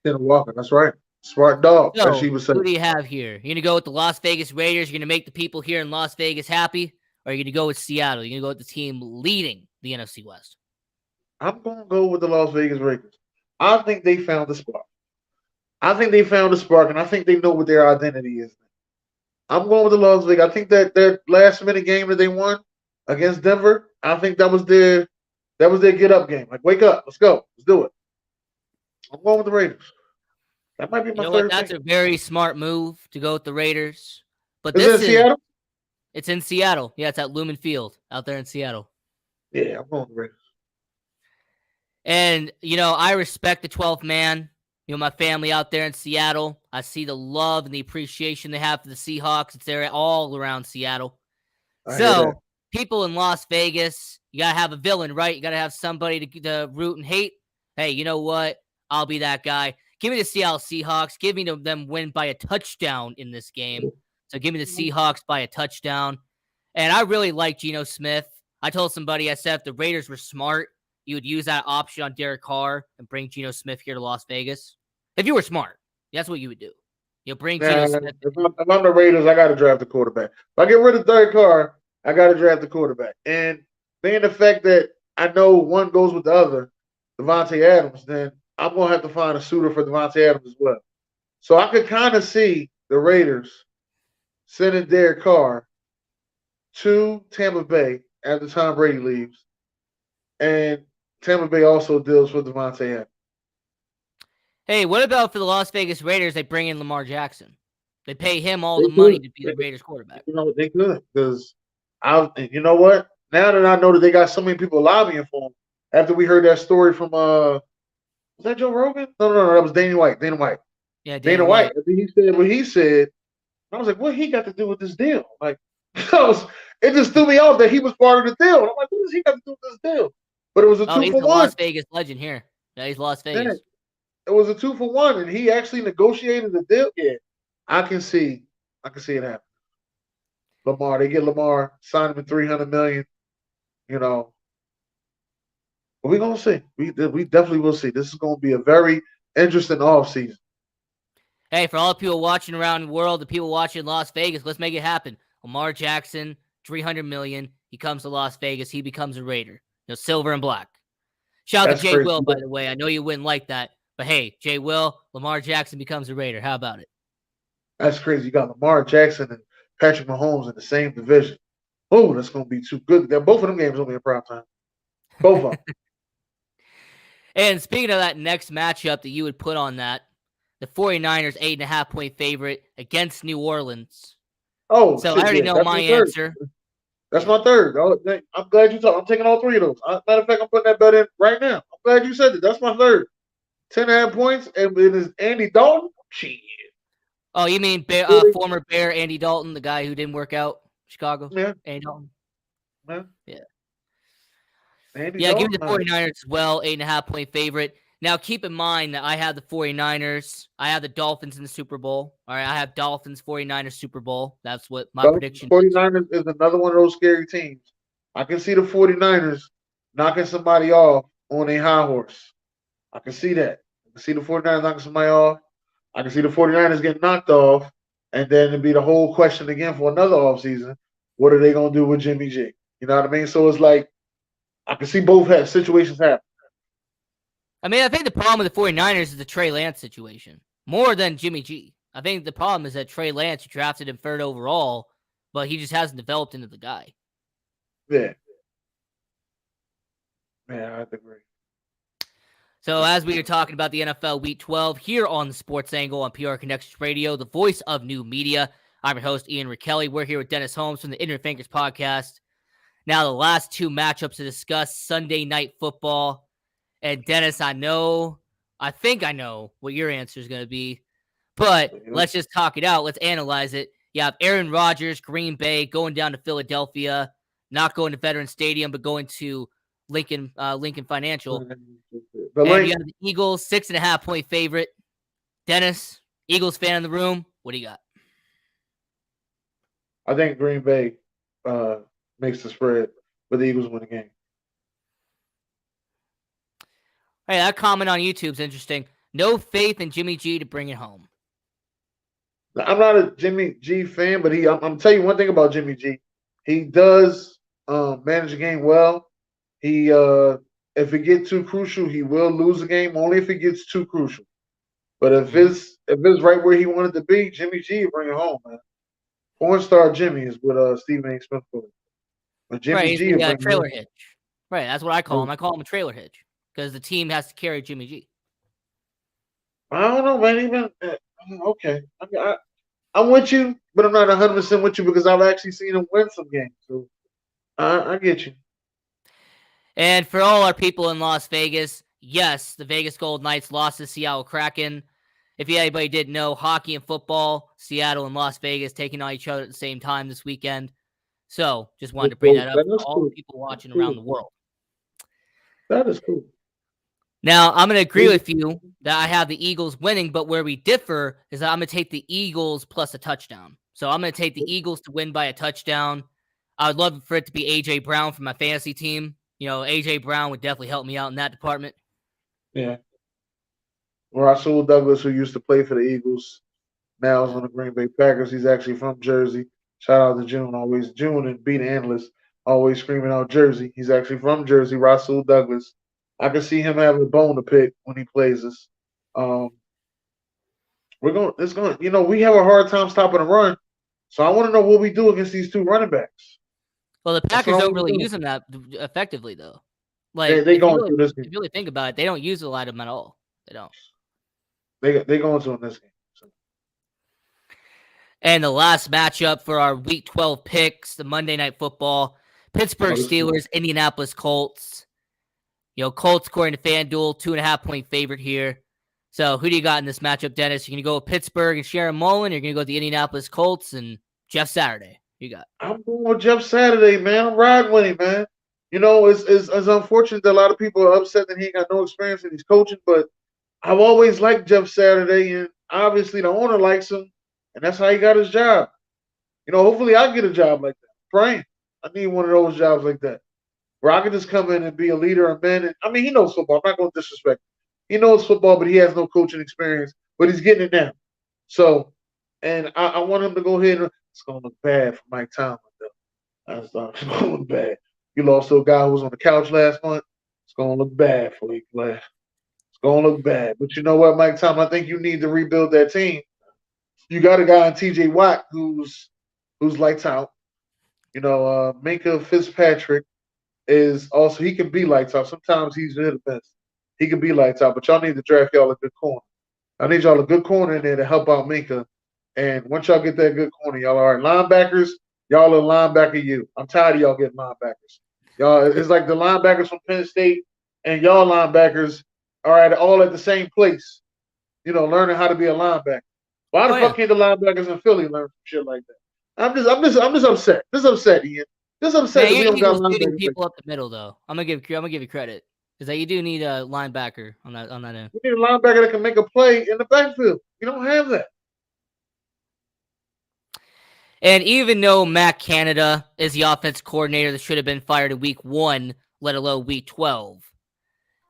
Kenneth Walker, that's right. Smart dog, so, as she was saying. Who do you have here? You're going to go with the Las Vegas Raiders? You're going to make the people here in Las Vegas happy? Or are you going to go with Seattle? You're going to go with the team leading the NFC West? I'm going to go with the Las Vegas Raiders. I think they found the spark. And I think they know what their identity is. I'm going with the Las Vegas. I think that their last-minute game that they won against Denver, I think that was their get-up game. Like, wake up. Let's go. Let's do it. I'm going with the Raiders. That might be my third That's a very smart move to go with the Raiders. But is it in Seattle? It's in Seattle. Yeah, it's at Lumen Field out there in Seattle. Yeah, I'm going with the Raiders. And, I respect the 12th man. My family out there in Seattle. I see the love and the appreciation they have for the Seahawks. It's there all around Seattle. So, people in Las Vegas, you got to have a villain, right? You got to have somebody to root and hate. Hey, you know what? I'll be that guy. Give me the Seattle Seahawks. Give me them win by a touchdown in this game. So give me the Seahawks by a touchdown. And I really like Geno Smith. I told somebody, I said if the Raiders were smart, you would use that option on Derek Carr and bring Geno Smith here to Las Vegas. If you were smart, that's what you would do. You'll bring Geno Smith. If I'm the Raiders, I got to draft the quarterback. If I get rid of Derek Carr, I got to draft the quarterback. And being the fact that I know one goes with the other, Devontae Adams, then I'm going to have to find a suitor for Devontae Adams as well. So I could kind of see the Raiders sending Derek Carr to Tampa Bay after Tom Brady leaves. And Tampa Bay also deals with Devontae Adams. Hey, what about for the Las Vegas Raiders? They bring in Lamar Jackson. They pay him all the money to be the Raiders quarterback. They could because you know what? now that I know that they got so many people lobbying for him, after we heard that story from was that Joe Rogan? No, that was Dana White. Yeah, Dana Dana White. White. He said what he said. I was like, what he got to do with this deal? Like, it just threw me off that he was part of the deal. I'm like, what does he got to do with this deal? But it was a Oh, two he's for a one. Las Vegas legend here. Yeah, he's Las Vegas. Yeah, it was a 2-for-1, and he actually negotiated the deal. Yeah, I can see it happen. Lamar, they get Lamar, sign him at $300 million. You know, but we're gonna see. We definitely will see. This is gonna be a very interesting offseason. Hey, for all the people watching around the world, the people watching in Las Vegas, let's make it happen. Lamar Jackson, $300 million. He comes to Las Vegas. He becomes a Raider. Silver and black. Shout out That's to Jay crazy. Will, by the way. I know you wouldn't like that, but hey, Jay Will, Lamar Jackson becomes a Raider. How about it? That's crazy. You got Lamar Jackson and Patrick Mahomes in the same division. Oh, that's gonna be too good. Both of them games gonna be in prime time. Both of them. And speaking of that next matchup that you would put on that, the 49ers 8.5-point favorite against New Orleans. Oh, so I already know my answer. That's my third. I'm glad you talked. I'm taking all three of those. Matter of fact, I'm putting that bet in right now. I'm glad you said that. That's my third. 10.5 points, and it is Andy Dalton. Shit. Oh, you mean former Bear Andy Dalton, the guy who didn't work out Chicago? Yeah. Andy Dalton. Yeah. Andy Dalton, give me the 49ers as well, 8.5-point favorite. Now, keep in mind that I have the 49ers. I have the Dolphins in the Super Bowl. All right, I have Dolphins, 49ers Super Bowl. That's what my prediction 49ers is another one of those scary teams. I can see the 49ers knocking somebody off on a high horse. I can see that. I can see the 49ers knocking somebody off. I can see the 49ers getting knocked off. And then it'd be the whole question again for another offseason. What are they going to do with Jimmy G? You know what I mean? So it's like, I can see both situations happen. I mean, I think the problem with the 49ers is the Trey Lance situation more than Jimmy G. I think the problem is that Trey Lance drafted him third overall, but he just hasn't developed into the guy. Yeah. Yeah, I agree. So as we are talking about the NFL Week 12 here on the Sports Angle on PR Connections Radio, the voice of new media, I'm your host, Ian Rickelli. We're here with Dennis Holmes from the Ignorant Thinkers podcast. Now, the last two matchups to discuss, Sunday Night Football. And Dennis, I think I know what your answer is going to be, but let's just talk it out. Let's analyze it. You have Aaron Rodgers, Green Bay, going down to Philadelphia, not going to Veterans Stadium, but going to Lincoln Financial. And you have the Eagles, 6.5-point favorite. Dennis, Eagles fan in the room. What do you got? I think Green Bay makes the spread, but the Eagles win the game. Hey, that comment on YouTube is interesting. No faith in Jimmy G to bring it home. I'm not a Jimmy G fan, but I'm telling you one thing about Jimmy G. He does manage the game well. He if it gets too crucial, he will lose the game only if it gets too crucial. But if it's right where he wanted to be, Jimmy G will bring it home, man. Porn star Jimmy is what Stephen A. Smith put it. But Jimmy G is a trailer hitch. Right, that's what I call him. I call him a trailer hitch because the team has to carry Jimmy G. I don't know, man. Okay. I'm with you, but I'm not 100% with you because I've actually seen him win some games. So I get you. And for all our people in Las Vegas, yes, the Vegas Golden Knights lost to Seattle Kraken. If anybody didn't know, hockey and football, Seattle and Las Vegas taking on each other at the same time this weekend. So just wanted to bring that up for all the people watching around the world. That is cool. Now, I'm going to agree with you that I have the Eagles winning, but where we differ is that I'm going to take the Eagles plus a touchdown. So I'm going to take the Eagles to win by a touchdown. I would love for it to be A.J. Brown for my fantasy team. A.J. Brown would definitely help me out in that department. Yeah. Rasul Douglas, who used to play for the Eagles, now is on the Green Bay Packers. He's actually from Jersey. Shout out to June, always. June and Beat Analyst, always screaming out Jersey. He's actually from Jersey, Rasul Douglas. I can see him having a bone to pick when he plays us. We have a hard time stopping a run. So I want to know what we do against these two running backs. Well, the Packers don't really use them that effectively, though. Like they going through this game. If you really think about it, they don't use a lot of them at all. They don't. They going to in this game. So. And the last matchup for our Week 12 picks, the Monday Night Football, Pittsburgh Steelers, Indianapolis Colts. Colts according to FanDuel, 2.5-point favorite here. So who do you got in this matchup, Dennis? You're going to go with Pittsburgh and Sharon Mullen? You're going to go with the Indianapolis Colts and Jeff Saturday? Who you got? I'm going with Jeff Saturday, man. I'm riding with him, man. It's unfortunate that a lot of people are upset that he ain't got no experience in his coaching, but I've always liked Jeff Saturday, and obviously the owner likes him, and that's how he got his job. Hopefully I get a job like that. Praying. I need one of those jobs like that, where I can just come in and be a leader of men. And, he knows football. I'm not going to disrespect him. He knows football, but he has no coaching experience, but he's getting it now. So, and I want him to go ahead and it's going to look bad for Mike Tomlin, though. It's going to look bad. You lost to a guy who was on the couch last month. It's going to look bad for you, Clay. It's going to look bad. But you know what, Mike Tomlin? I think you need to rebuild that team. You got a guy in T.J. Watt who's lights out. Minka Fitzpatrick is also, he can be lights out. Sometimes he's the best. He can be lights out, but y'all need to draft y'all a good corner. I need y'all a good corner in there to help out Minka. And once y'all get that good corner, y'all all right. Linebackers, y'all are linebacker you. I'm tired of y'all getting linebackers. Y'all, it's like the linebackers from Penn State and y'all linebackers are all at the same place, learning how to be a linebacker. Why the fuck can't the linebackers in Philly learn some shit like that? I'm just upset. Just upset, Ian. Just upset that we don't got linebackers. People up the middle, though. I'm gonna give you credit because you do need a linebacker on that end. We need a linebacker that can make a play in the backfield. You don't have that. And even though Matt Canada is the offense coordinator that should have been fired in week 1, let alone week 12,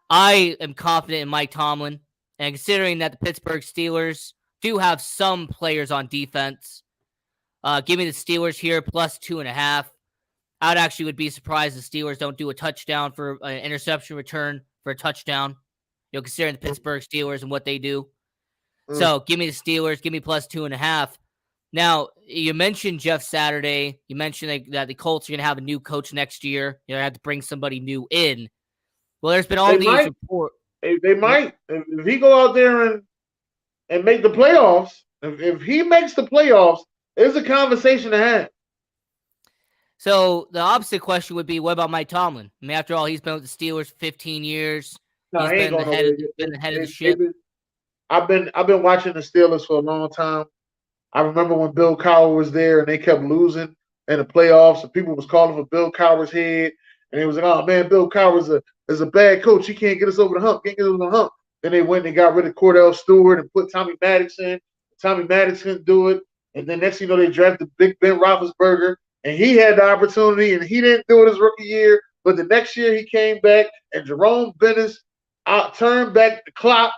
I am confident in Mike Tomlin. And considering that the Pittsburgh Steelers do have some players on defense, give me the Steelers here plus 2.5. I would be surprised if the Steelers don't do a touchdown for an interception return for a touchdown, considering the Pittsburgh Steelers and what they do. So give me the Steelers, give me plus 2.5. Now, you mentioned Jeff Saturday. You mentioned that the Colts are going to have a new coach next year. They have to bring somebody new in. Well, there's been all these reports. They might. If he go out there and make the playoffs, if he makes the playoffs, there's a conversation to have. So the opposite question would be, what about Mike Tomlin? After all, he's been with the Steelers for 15 years. No, he's been the head of the ship. I've been watching the Steelers for a long time. I remember when Bill Cowher was there and they kept losing in the playoffs, and people was calling for Bill Cowher's head, and it was like, "Oh man, Bill Cowher is a bad coach. He can't get us over the hump. Can't get us over the hump." Then they went and got rid of Cordell Stewart and put Tommy Maddox in. Tommy Maddox couldn't do it, and then next thing you know, they drafted Big Ben Roethlisberger, and he had the opportunity, and he didn't do it his rookie year. But the next year he came back, and Jerome Bettis turned back the clock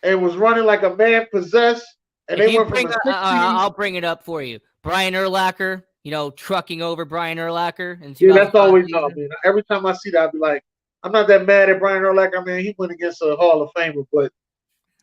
and was running like a man possessed. And they went from I'll bring it up for you. Brian Urlacher, trucking over Brian Urlacher. Yeah, that's always up, man. Every time I see that, I'll be like, I'm not that mad at Brian Urlacher. Man, he went against a Hall of Famer, but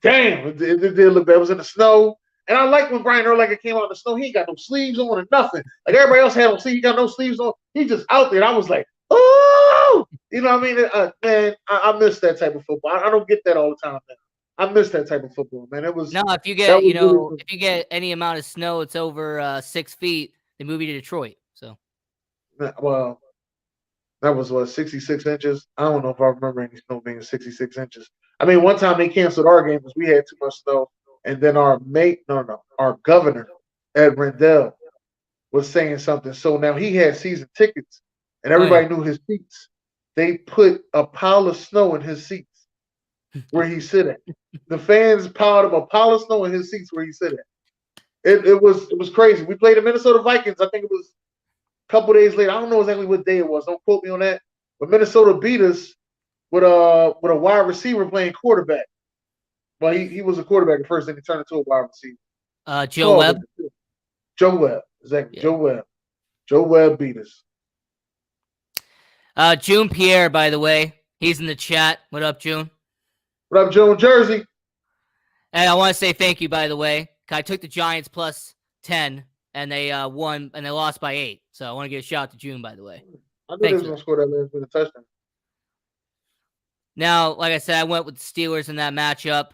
damn, it did look bad. It was in the snow. And I like when Brian Urlacher came out in the snow. He ain't got no sleeves on or nothing. Like everybody else had on sleeves. He got no sleeves on. He's just out there. And I was like, oh! You know what I mean? Man, I miss that type of football. I don't get that all the time, man. I miss that type of football, man. It was if you get if you get any amount of snow, it's over 6 feet. They move you to Detroit. So, well, that was 66 inches. I don't know if I remember any snow being 66 inches. I mean, one time they canceled our game because we had too much snow, and then our governor Ed Rendell was saying something. So now he had season tickets, and everybody knew his seats. They put a pile of snow in his seats where he sit at. The fans piled up a pile of snow in his seats where he sit at. It was crazy. We played the Minnesota Vikings. I think it was a couple days later. I don't know exactly what day it was. Don't quote me on that. But Minnesota beat us with a wide receiver playing quarterback. Well, he was a quarterback at first, then he turned into a wide receiver. Joe Webb. Joe Webb, exactly. Yeah. Joe Webb beat us. June Pierre, by the way, he's in the chat. What up, June? What up, June Jersey? And I want to say thank you, by the way. I took the Giants plus 10, and they won, and they lost by 8. So I want to give a shout out to June, by the way. I knew they was going to score that last minute touchdown. Now, like I said, I went with the Steelers in that matchup,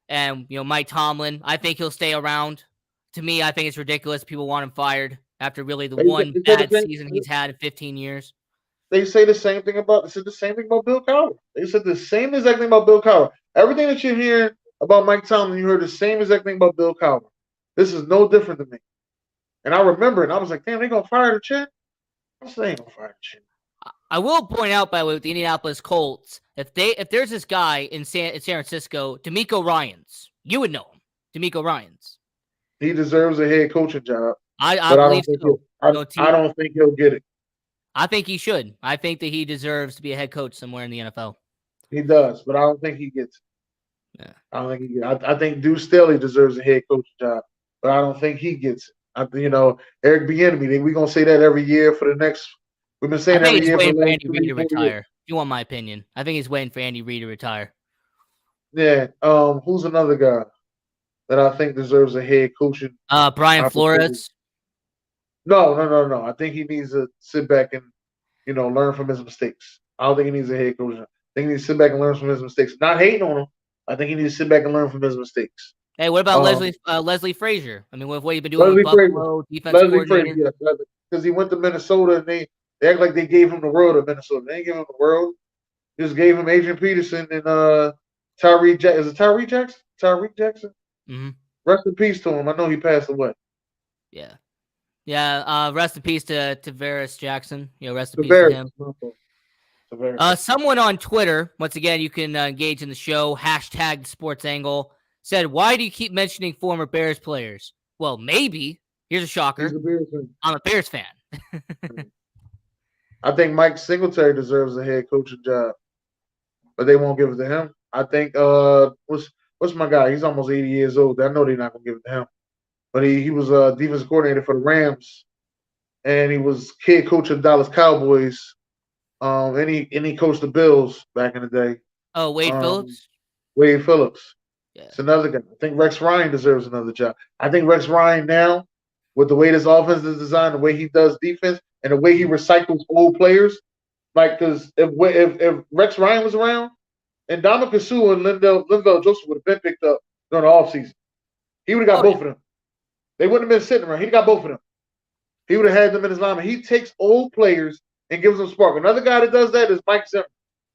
and Mike Tomlin. I think he'll stay around. To me, I think it's ridiculous. People want him fired after really the one bad season he's had in 15 years. They say the same thing about. They said the same thing about Bill Cowher. They said the same exact thing about Bill Cowher. Everything that you're hearing about Mike Tomlin, you heard the same exact thing about Bill Cowher. This is no different to me. And I remember it. And I was like, damn, they gonna fire the chin? I said, they ain't gonna fire the chin. I will point out, by the way, with the Indianapolis Colts, if there's this guy in San Francisco, DeMeco Ryans, you would know him, DeMeco Ryans. He deserves a head coaching job. I believe so. I don't think he'll get it. I think he should. I think that he deserves to be a head coach somewhere in the NFL. He does, but I don't think he gets it. Yeah. I don't think he gets it. I think Deuce Staley deserves a head coaching job, but I don't think he gets it. Eric Bieniemy, we're gonna say that every year for the next. We've been saying every year for the last Andy Reid to retire. If you want my opinion, I think he's waiting for Andy Reid to retire. Yeah. Who's another guy that I think deserves a head coaching? Brian Flores. No. I think he needs to sit back and learn from his mistakes. I don't think he needs a head coach. I think he needs to sit back and learn from his mistakes. Not hating on him. I think he needs to sit back and learn from his mistakes. Hey, what about Leslie Frazier? I mean, with what you've been doing with Buffalo, defensive coordinator. Because he went to Minnesota and they act like they gave him the world at Minnesota. They didn't give him the world. Just gave him Adrian Peterson and Tyree Jackson. Is it Tyree Jackson? Tyree Jackson? Mm-hmm. Rest in peace to him. I know he passed away. Yeah. Yeah. Rest in peace to Tavares Jackson. Rest in peace to him. Someone on Twitter, once again, you can engage in the show, #SportsAngle, said, why do you keep mentioning former Bears players? Well, maybe. Here's a shocker. I'm a Bears fan. I think Mike Singletary deserves a head coaching job, but they won't give it to him. I think what's my guy? He's almost 80 years old. I know they're not gonna give it to him. But he was a defensive coordinator for the Rams, and he was head coach of the Dallas Cowboys. And he coached the Bills back in the day. Oh, Wade Phillips? Wade Phillips. Yeah. It's another guy. I think Rex Ryan deserves another job. I think Rex Ryan now, with the way this offense is designed, the way he does defense, and the way he recycles old players, because if Rex Ryan was around, and Ndamukong Suh and Linval Joseph would have been picked up during the offseason. He would have got both of them. They wouldn't have been sitting around. He got both of them. He would have had them in his lineup. He takes old players and gives them spark. Another guy that does that is Mike Zimmer.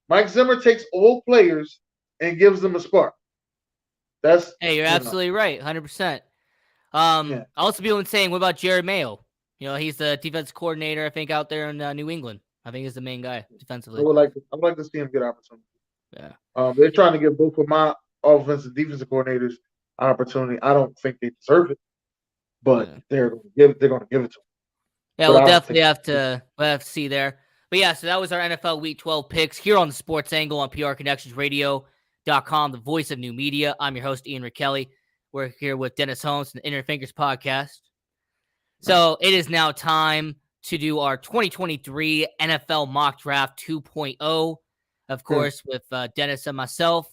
Mike Zimmer takes old players and gives them a spark. You're absolutely right, 100%. Also, people saying, what about Jared Mayo? He's the defensive coordinator, I think, out there in New England. I think he's the main guy defensively. I'd like to see him get opportunity. Yeah. They're trying to give both of my offensive defensive coordinators opportunity. I don't think they deserve it, but they're going to give it to them. Yeah, we'll definitely have to see there. But yeah, so that was our NFL Week 12 picks here on the Sports Angle on PRConnectionsRadio.com, the voice of new media. I'm your host, Ian Rickelli. We're here with Dennis Holmes from the IgnorantThinkers podcast. So it is now time to do our 2023 NFL Mock Draft 2.0, of course, with Dennis and myself.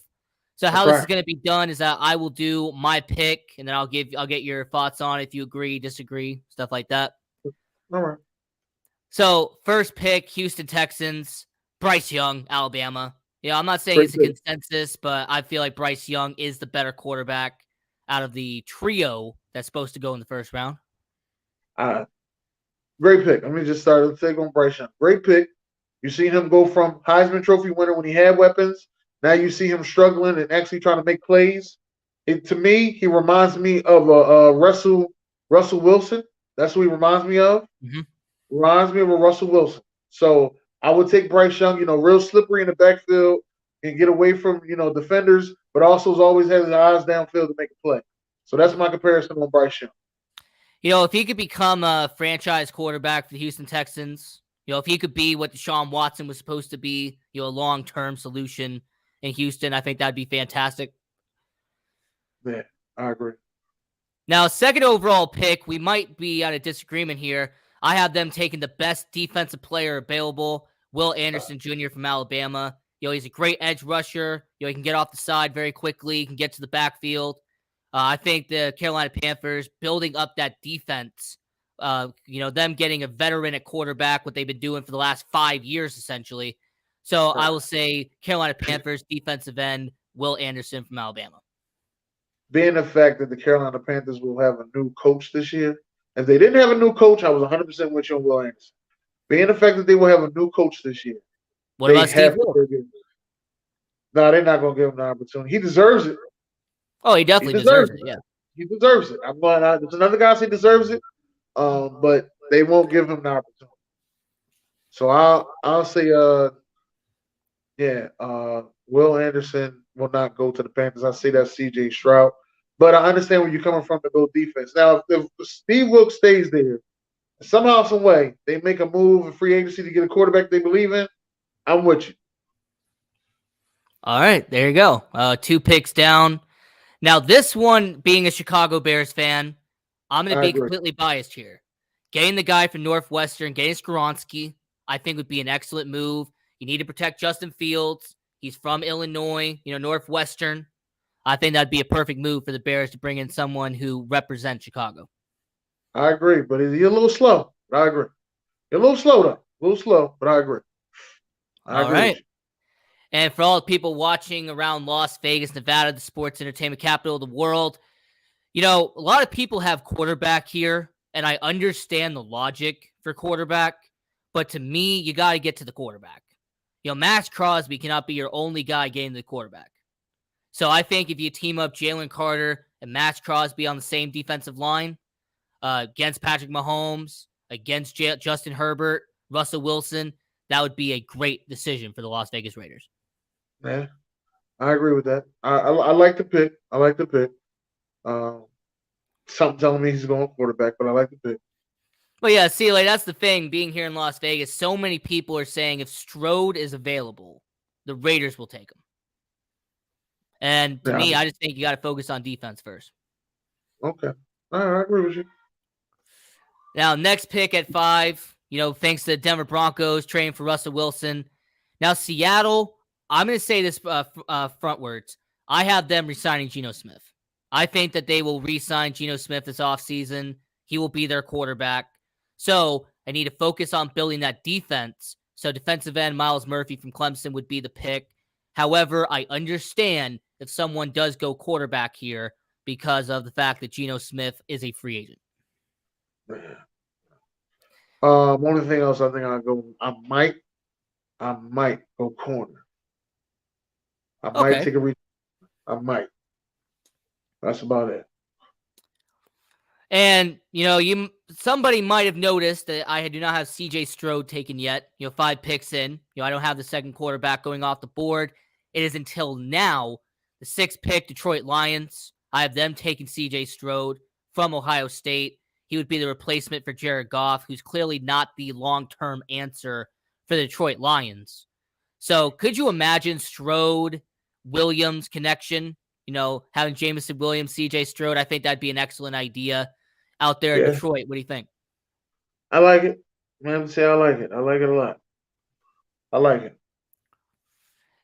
So how this is going to be done is that I will do my pick, and then I'll get your thoughts on it, if you agree, disagree, stuff like that. All right. So first pick, Houston Texans, Bryce Young, Alabama. I'm not saying it's a consensus, but I feel like Bryce Young is the better quarterback out of the trio that's supposed to go in the first round. Great pick. Let me just start with take on Bryce Young. Great pick. You seen him go from Heisman Trophy winner when he had weapons. Now you see him struggling and actually trying to make plays. To me, he reminds me of Russell Wilson. That's who he reminds me of. Mm-hmm. Reminds me of a Russell Wilson. So I would take Bryce Young, real slippery in the backfield and get away from, defenders, but also always has his eyes downfield to make a play. So that's my comparison on Bryce Young. If he could become a franchise quarterback for the Houston Texans, if he could be what Deshaun Watson was supposed to be, a long-term solution in Houston, I think that'd be fantastic. Yeah, I agree. Now, second overall pick, we might be at a disagreement here. I have them taking the best defensive player available, Will Anderson Jr. from Alabama. He's a great edge rusher. He can get off the side very quickly. He can get to the backfield. I think the Carolina Panthers building up that defense, them getting a veteran at quarterback, what they've been doing for the last 5 years, essentially. So I will say Carolina Panthers defensive end, Will Anderson from Alabama. Being the fact that the Carolina Panthers will have a new coach this year, if they didn't have a new coach, I was 100% with you on Will Anderson. being the fact that they will have a new coach this year, What they about Steve have to Wilks? take it. No, they're not going to give him the opportunity. He deserves it. Oh, he He definitely deserves deserves it. it. Yeah. He deserves it. I'm going out. There's another guy who deserves it, but they won't give him the opportunity. So I'll say Will Anderson will not go to the Panthers. I say that's C.J. Stroud, but I understand where you're coming from to go defense. Now, if Steve Wilks stays there, somehow, some way, they make a move in free agency to get a quarterback they believe in, I'm with you. All right, there you go. 2 picks down. Now, this one, being a Chicago Bears fan, I'm going to I be agree. completely biased here. Getting the guy from Northwestern, getting Skoronski, I think would be an excellent move. You need to protect Justin Fields. He's from Illinois, Northwestern. I think that'd be a perfect move for the Bears to bring in someone who represents Chicago. I agree, but he's a little slow. But I agree. You're a little slow, though. A little slow, but I agree. I All agree right. with you. And for all the people watching around Las Vegas, Nevada, the sports entertainment capital of the world, a lot of people have quarterback here, and I understand the logic for quarterback, but to me, you got to get to the quarterback. Max Crosby cannot be your only guy getting to the quarterback. So I think if you team up Jalen Carter and Max Crosby on the same defensive line against Patrick Mahomes, against Justin Herbert, Russell Wilson, that would be a great decision for the Las Vegas Raiders. Yeah, I agree with that. I like the pick. I like the pick. Something telling me he's going quarterback, but I like the pick. But yeah, see, that's the thing. Being here in Las Vegas, so many people are saying if Strode is available, the Raiders will take him. And to me, I just think you got to focus on defense first. Okay. All right, I agree with you. Now, next pick at 5, thanks to the Denver Broncos trading for Russell Wilson. Now, Seattle, I'm going to say this frontwards. I have them re-signing Geno Smith. I think that they will re-sign Geno Smith this offseason. He will be their quarterback. So I need to focus on building that defense. So defensive end Myles Murphy from Clemson would be the pick. However, I understand if someone does go quarterback here because of the fact that Geno Smith is a free agent. Only thing else I think I might go corner. I might take a reach. I might. That's about it. And, somebody might have noticed that I do not have CJ Stroud taken yet. 5 picks in. I don't have the second quarterback going off the board. It is until now, the 6th pick, Detroit Lions. I have them taking CJ Stroud from Ohio State. He would be the replacement for Jared Goff, who's clearly not the long-term answer for the Detroit Lions. So could you imagine Stroud-Williams connection? Having Jameson Williams, CJ Stroud, I think that'd be an excellent idea out there in Detroit. What do you think? I like it. I have to say I like it. I like it a lot. I like it.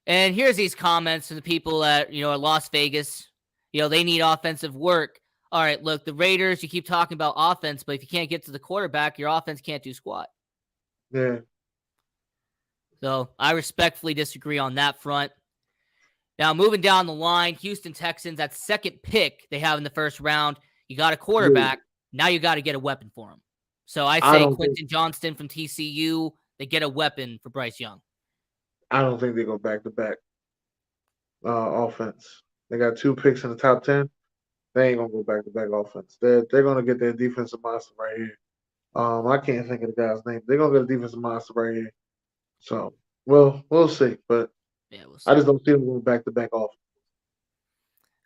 And here's these comments from the people at, at Las Vegas. They need offensive work. All right, look, the Raiders, you keep talking about offense, but if you can't get to the quarterback, your offense can't do squat. Yeah. So I respectfully disagree on that front. Now, moving down the line, Houston Texans, that 2nd pick they have in the 1st round. You got a quarterback. Now you got to get a weapon for him. So I say Quentin Johnston from TCU, they get a weapon for Bryce Young. I don't think they go back-to-back offense. They got 2 picks in the top 10. They ain't going to go back-to-back offense. They're going to get their defensive monster right here. I can't think of the guy's name. They're going to get a defensive monster right here. So, we'll see. But we'll see. I just don't see them going back-to-back offense.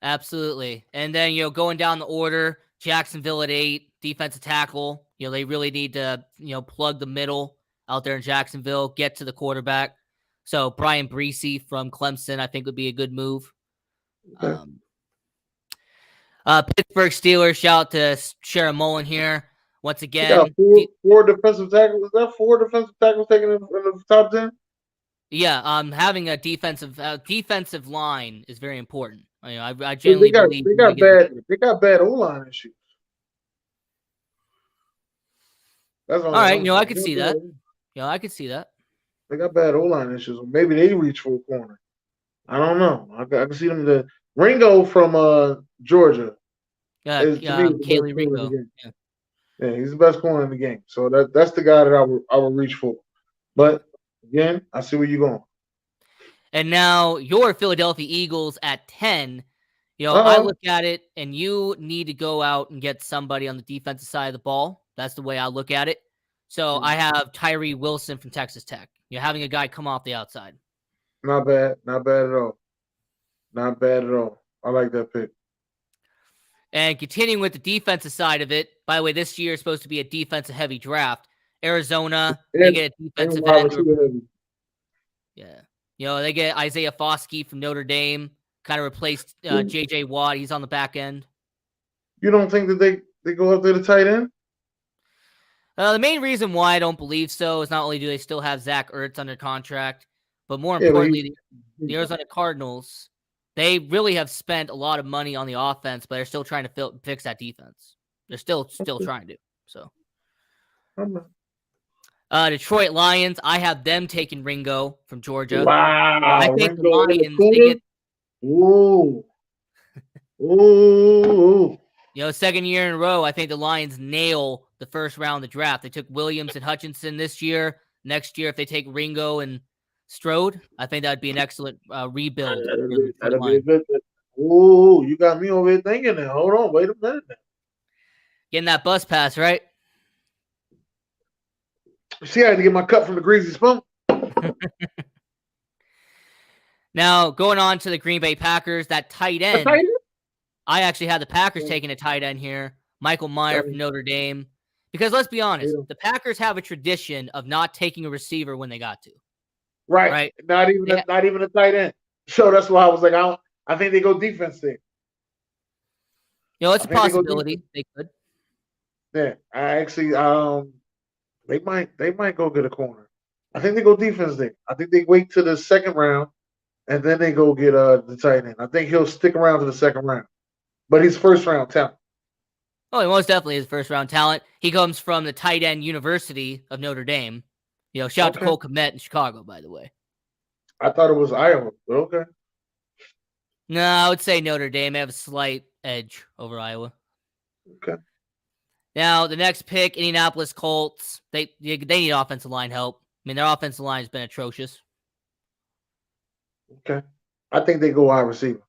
Absolutely. And then, going down the order, Jacksonville at 8, defensive tackle. They really need to, plug the middle out there in Jacksonville, get to the quarterback. So Brian Breesy from Clemson, I think, would be a good move. Okay. Pittsburgh Steelers, shout out to Sharon Mullen here. Once again, four defensive tackles. Is that 4 defensive tackles taken in the top 10? Yeah, having a defensive line is very important. I genuinely believe they got bad O-line issues. That's all right. I could see that. I could see that. They got bad O-line issues. Maybe they reach for a corner. I don't know. I can see them. The Ringo from Georgia. Kaylee Ringo. Yeah. Yeah, he's the best corner in the game. So that's the guy that I would reach for. But again, I see where you're going. And now your Philadelphia Eagles at 10. I look at it, and you need to go out and get somebody on the defensive side of the ball. That's the way I look at it. So I have Tyree Wilson from Texas Tech. You're having a guy come off the outside. Not bad. Not bad at all. Not bad at all. I like that pick. And continuing with the defensive side of it, by the way, this year is supposed to be a defensive-heavy draft. Arizona, they get a defensive end. Yeah. They get Isaiah Foskey from Notre Dame, kind of replaced J.J. Watt. He's on the back end. You don't think that they go up there to tight end? The main reason why I don't believe so is not only do they still have Zach Ertz under contract, but more importantly, the Arizona Cardinals, they really have spent a lot of money on the offense, but they're still trying to fix that defense. They're still trying to. So, Detroit Lions, I have them taking Ringo from Georgia. Wow! I think the Lions they get. Ooh. Ooh. Second year in a row, I think the Lions nail the first round of the draft. They took Williams and Hutchinson this year. Next year, if they take Ringo and Strode, I think that would be an excellent rebuild. That'd be a good thing. Ooh, you got me over here thinking that. Hold on, wait a minute now. Getting that bus pass, right? See, I had to get my cut from the greasy spoon. Now, going on to the Green Bay Packers, that tight end. I actually had the Packers taking a tight end here, Michael Mayer from Notre Dame. Because let's be honest, the Packers have a tradition of not taking a receiver when they got to. Right. Not even a tight end. So that's why I was like, I think they go defense there. It's a possibility. They could. Yeah, I actually they might go get a corner. I think they go defense there. I think they wait to the second round and then they go get the tight end. I think he'll stick around to the second round. But he's first round talent. Oh, he most definitely is first round talent. He comes from the tight end University of Notre Dame. Shout out to Cole Kmet in Chicago, by the way. I thought it was Iowa, but okay. No, I would say Notre Dame. They have a slight edge over Iowa. Okay. Now, the next pick, Indianapolis Colts. They need offensive line help. I mean, their offensive line has been atrocious. Okay. I think they go wide receiver.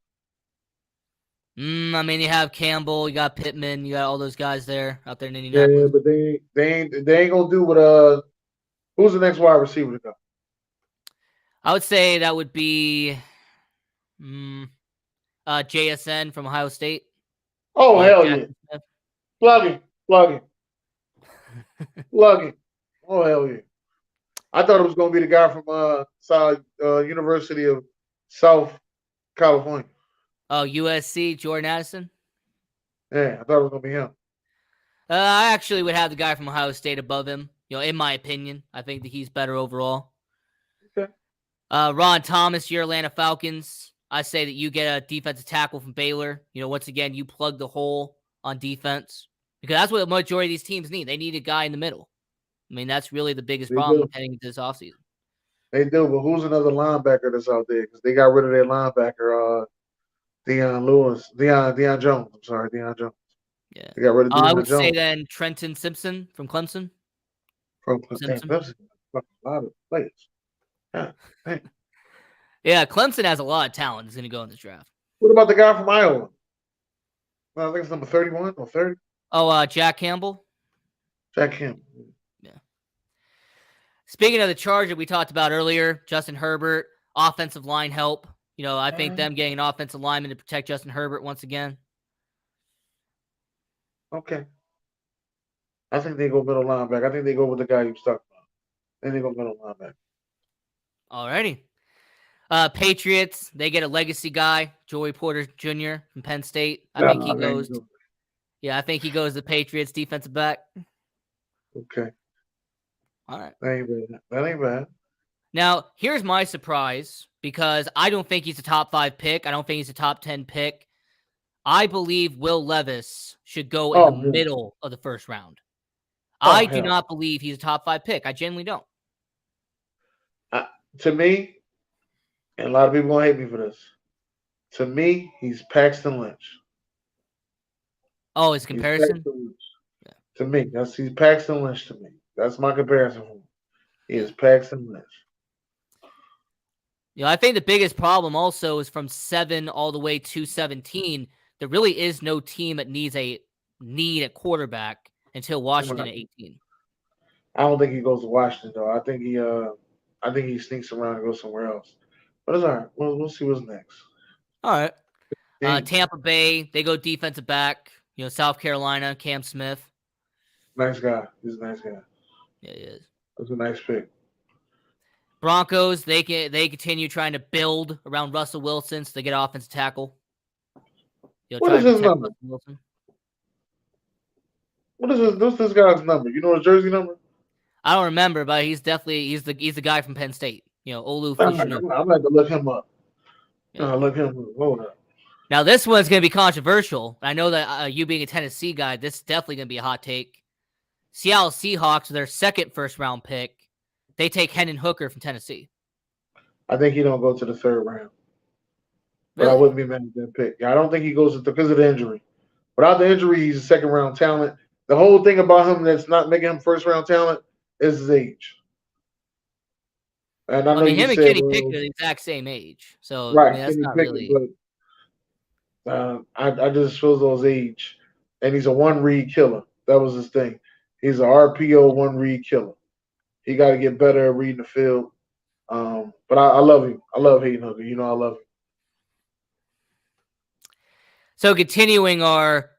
I mean, you have Campbell, you got Pittman, you got all those guys there out there in Indianapolis. Yeah, but they ain't gonna do what who's the next wide receiver to go? I would say that would be JSN from Ohio State. Oh, hell yeah. Plug him. Oh, hell yeah. I thought it was going to be the guy from University of South California. Oh, USC, Jordan Addison? Yeah, I thought it was going to be him. I actually would have the guy from Ohio State above him, in my opinion. I think that he's better overall. Okay. Ron Thomas, your Atlanta Falcons. I say that you get a defensive tackle from Baylor. Once again, you plug the hole on defense because that's what the majority of these teams need. They need a guy in the middle. I mean, that's really the biggest problem heading into this offseason. They do, but who's another linebacker that's out there? Because they got rid of their linebacker, Deion Jones. I'm sorry, Deion Jones. Yeah. They got rid of Deion I would Jones. say then Trenton Simpson from Clemson. Clemson. A lot of players. Yeah, Clemson has a lot of talent. Is going to go in this draft. What about the guy from Iowa? I think it's number 31 or 30. Oh, Jack Campbell. Jack Campbell. Yeah. Speaking of the charge that we talked about earlier, Justin Herbert, offensive line help. I think them getting an offensive lineman to protect Justin Herbert once again. Okay. I think they go middle linebacker. I think they go with the guy you talking about. Then they go middle linebacker. Alrighty. Patriots, they get a legacy guy, Joey Porter Jr. from Penn State. I think he goes. Yeah, I think he goes to the Patriots defensive back. Okay. All right. That ain't bad. Now, here's my surprise because I don't think he's a top 5 pick. I don't think he's a top 10 pick. I believe Will Levis should go in the middle of the first round. I do not believe he's a top 5 pick. I genuinely don't. To me, and a lot of people going to hate me for this, to me, he's Paxton Lynch. Oh, his comparison? Yeah. To me, he's Paxton Lynch to me. That's my comparison for him. He is Paxton Lynch. I think the biggest problem also is from 7 all the way to 17. There really is no team that needs a quarterback until Washington at 18. I don't think he goes to Washington though. I think he sneaks around and goes somewhere else. But it's all right. We'll see what's next. All right. Tampa Bay, they go defensive back. South Carolina, Cam Smith. Nice guy. He's a nice guy. Yeah, he is. That's a nice pick. Broncos, they continue trying to build around Russell Wilson so they get offensive tackle. What is his number? What's this guy's number? You know his jersey number? I don't remember, but he's the guy from Penn State. Olu Fashanu. I'm going to look him up. Look him up. Hold up. Now this one's going to be controversial. I know that you being a Tennessee guy, this is definitely going to be a hot take. Seattle Seahawks, their second first-round pick, they take Hendon Hooker from Tennessee. I think he don't go to the third round. But Really? I wouldn't be mad at that pick. Yeah, I don't think he goes because of the injury. Without the injury, he's a second-round talent. The whole thing about him that's not making him first-round talent is his age. And I know him and Kenny Pickett are the exact same age. So right, that's Kenny not Pickett, really. But, I just feel those age. And he's a one-read killer. That was his thing. He's an RPO one-read killer. He got to get better at reading the field. But I love him. I love Hendon Hooker. I love him. So continuing our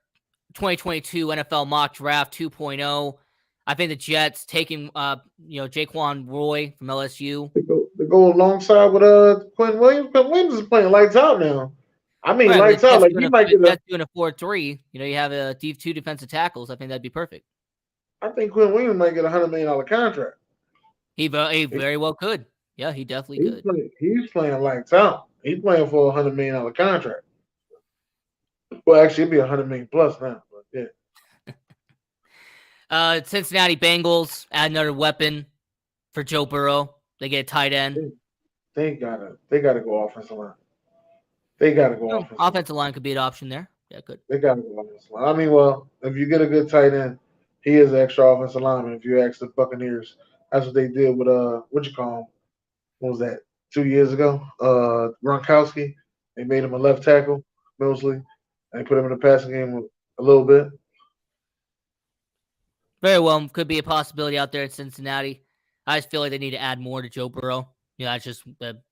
2022 NFL mock draft 2.0, I think the Jets taking Jaquan Roy from LSU. They go alongside with Quinn Williams. Quinn Williams is playing lights out now. I mean, lights out. Like he might get doing a 4-3. You have a two defensive tackles. I think that'd be perfect. I think Quinn Williams might get a $100 million contract. He very well could. Yeah, he definitely could. He's playing lights out. He's playing for a $100 million contract. Well, actually, it'd be $100 million plus now. But yeah. Cincinnati Bengals add another weapon for Joe Burrow. They get a tight end. They gotta go offensive line. They gotta go offensive line could be an option there. Yeah, good. They gotta go offensive line. I mean, well, if you get a good tight end, he is an extra offensive lineman. If you ask the Buccaneers, that's what they did with what you call him? What was that? 2 years ago, Gronkowski. They made him a left tackle mostly. They put him in the passing game a little bit. Very well. Could be a possibility out there at Cincinnati. I just feel like they need to add more to Joe Burrow. That's just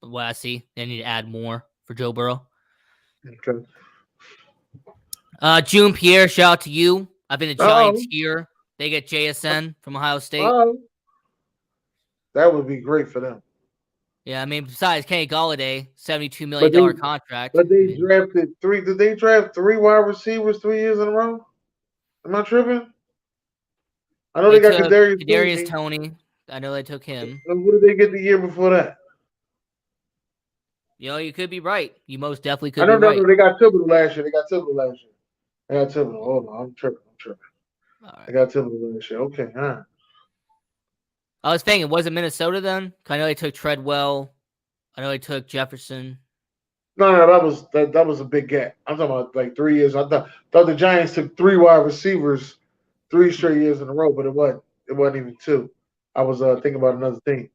what I see. They need to add more for Joe Burrow. Okay. June Pierre, shout out to you. I've been the Giants here. They get JSN from Ohio State. That would be great for them. Yeah, I mean, besides Kenny Golladay, $72 million contract. But they drafted three. Did they draft 3 wide receivers 3 years in a row? Am I tripping? I know they got Kadarius Toney. I know they took him. And what did they get the year before that? You could be right. You most definitely could be right. No, they got Thibodeau last year. Hold on, I'm tripping. All right. They got Thibodeau last year. Okay, all right. I was thinking, was it Minnesota then? I know they took Treadwell. I know they took Jefferson. No, that was a big gap. I'm talking about like 3 years. I thought the Giants took 3 wide receivers 3 straight years in a row, but it wasn't even 2. I was thinking about another thing.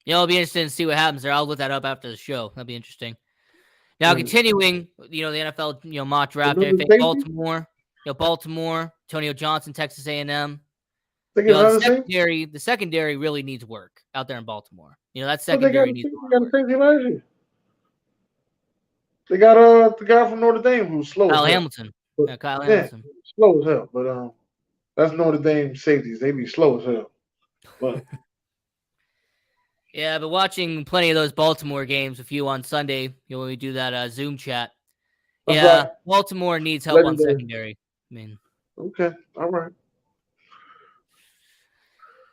It'll be interesting to see what happens there. I'll look that up after the show. That'll be interesting. Now, continuing, the NFL, mock draft, Baltimore, Antonio Johnson, Texas A&M. The secondary really needs work out there in Baltimore. That secondary needs work. They got the guy from Notre Dame who's slow. Kyle Hamilton. Hamilton. Slow as hell, but that's Notre Dame safeties. They be slow as hell. But yeah, but watching plenty of those Baltimore games with you on Sunday, when we do that Zoom chat. Yeah, right. Baltimore needs help on secondary. I mean, okay, all right.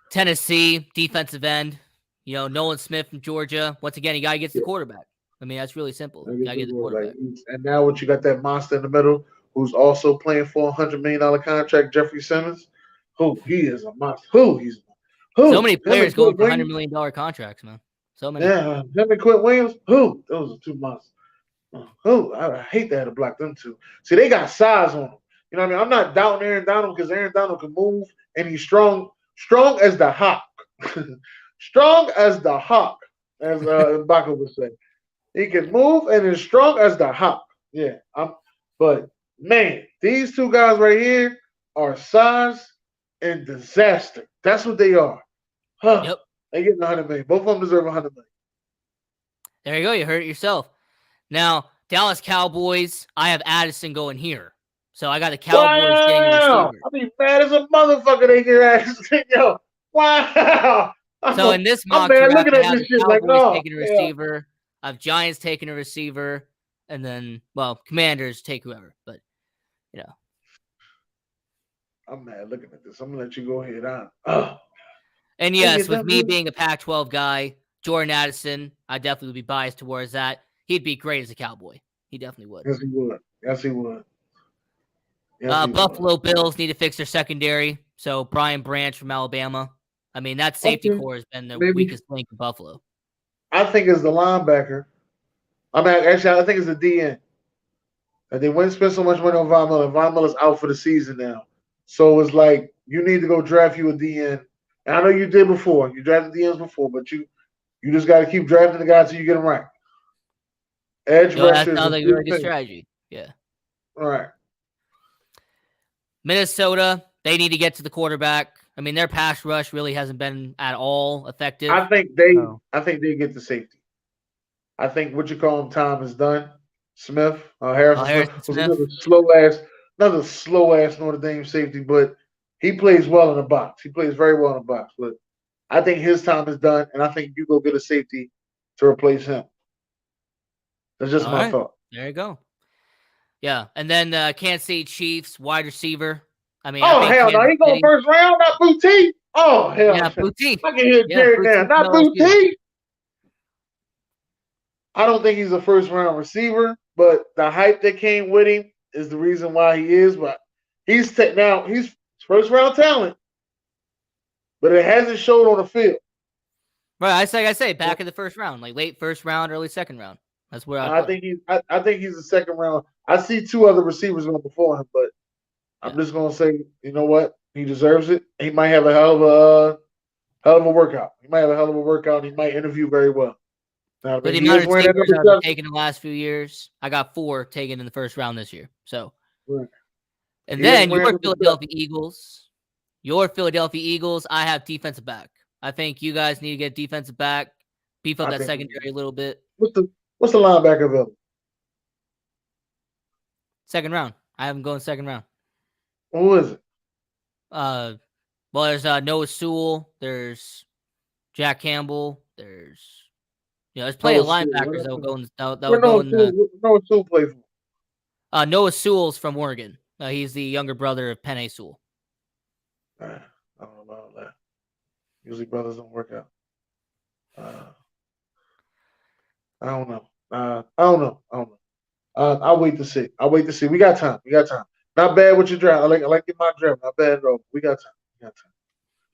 Tennessee defensive end, Nolan Smith from Georgia. Once again, you gotta get the quarterback. I mean, that's really simple. You gotta get the quarterback. And now, what you got that monster in the middle who's also playing for $100 million contract, Jeffrey Simmons. He is a monster. So many players going for $100 million contracts, man. So many. Yeah, him and Quinn Williams. Those are 2 monsters. I hate to have to block them 2. See, they got size on them. You know what I mean? I'm not doubting Aaron Donald because Aaron Donald can move and he's strong as the hawk. Strong as the hawk, as Baca would say. He can move and is strong as the hawk. Yeah. But man, these two guys right here are size and disaster. That's what they are. Huh. Yep. They get $100 million. Both of them deserve $100 million. There you go. You heard it yourself. Now, Dallas Cowboys, I have Addison going here. So I got the Cowboys getting a receiver. I mean, mad as a motherfucker they get Addison. Yo, wow. So in this mock draft, I have the Cowboys taking a receiver. I have Giants taking a receiver. And then, well, Commanders take whoever. But, you know. I'm mad looking at this. I'm going to let you go ahead on. Oh. And yes, with me being a Pac-12 guy, Jordan Addison, I definitely would be biased towards that. He'd be great as a Cowboy. He definitely would. Yes, he would. Yes, he would. Buffalo Bills need to fix their secondary. So Brian Branch from Alabama. I mean, that safety core has been the weakest link in Buffalo. I think it's the linebacker. I think it's the DN. And they wouldn't spend so much money on Von Miller. Von Miller's out for the season now. So it's like, you need to go draft you a DN. And I know you did before. You drafted DNs before, but you just got to keep drafting the guys until you get them right. Edge rusher. That sounds like a very good strategy. Yeah. All right. Minnesota, they need to get to the quarterback. I mean, their pass rush really hasn't been at all effective. I think they get the safety. I think time is done. Smith, Harrison Smith was another slow ass Notre Dame safety, but he plays well in the box. He plays very well in the box. But I think his time is done, and I think you go get a safety to replace him. That's just my thought. There you go. Yeah, and then Kansas City Chiefs wide receiver. I mean, hell no, he going first round, not Boutique. Oh hell, yeah, Boutique. I can hear Jared now, not Boutique. I don't think he's a first round receiver, but the hype that came with him is the reason why he is. But he's first round talent, but it hasn't showed on the field. Right, I say back in the first round, like late first round, early second round. That's where I think he's a second round. I see two other receivers going before him, but I'm just gonna say, you know what? He deserves it. He might have a hell of a workout. He might have a hell of a workout. And he might interview very well. Now, but the amount of receivers I've taken in the last few years, I got 4 taken in the first round this year. So, right. And then your Philadelphia Eagles, I have defensive back. I think you guys need to get defensive back, beef up that secondary a little bit. What's the linebacker available? Second round. I have him going second round. Who is it? Well, there's Noah Sewell. There's Jack Campbell. There's plenty of linebackers that will go in. Noah Sewell play for? Noah Sewell's from Oregon. He's the younger brother of Penei Sewell. I don't know about that. Usually brothers don't work out. I don't know. I'll wait to see. We got time. Not bad with your draft. I like your mock draft. Not bad at all. We got time.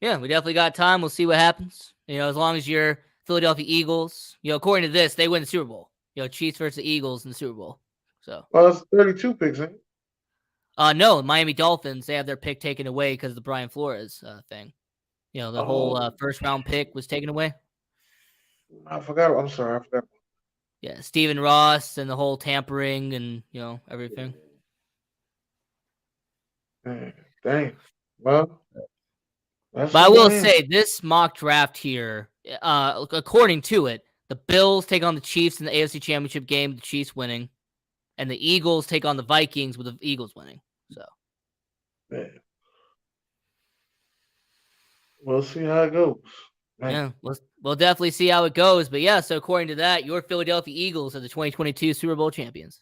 Yeah, we definitely got time. We'll see what happens. As long as you're Philadelphia Eagles, according to this, they win the Super Bowl. Chiefs versus the Eagles in the Super Bowl. So. Well, it's 32 picks, ain't it? No, Miami Dolphins, they have their pick taken away because of the Brian Flores thing. The whole first round pick was taken away. I forgot. I'm sorry. I forgot. Yeah, Stephen Ross and the whole tampering and, everything. Dang. Well, but I will say this mock draft here, according to it, the Bills take on the Chiefs in the AFC Championship game, the Chiefs winning, and the Eagles take on the Vikings with the Eagles winning. So, man. We'll see how it goes. Man. Yeah, we'll definitely see how it goes. But yeah, so according to that, your Philadelphia Eagles are the 2022 Super Bowl champions.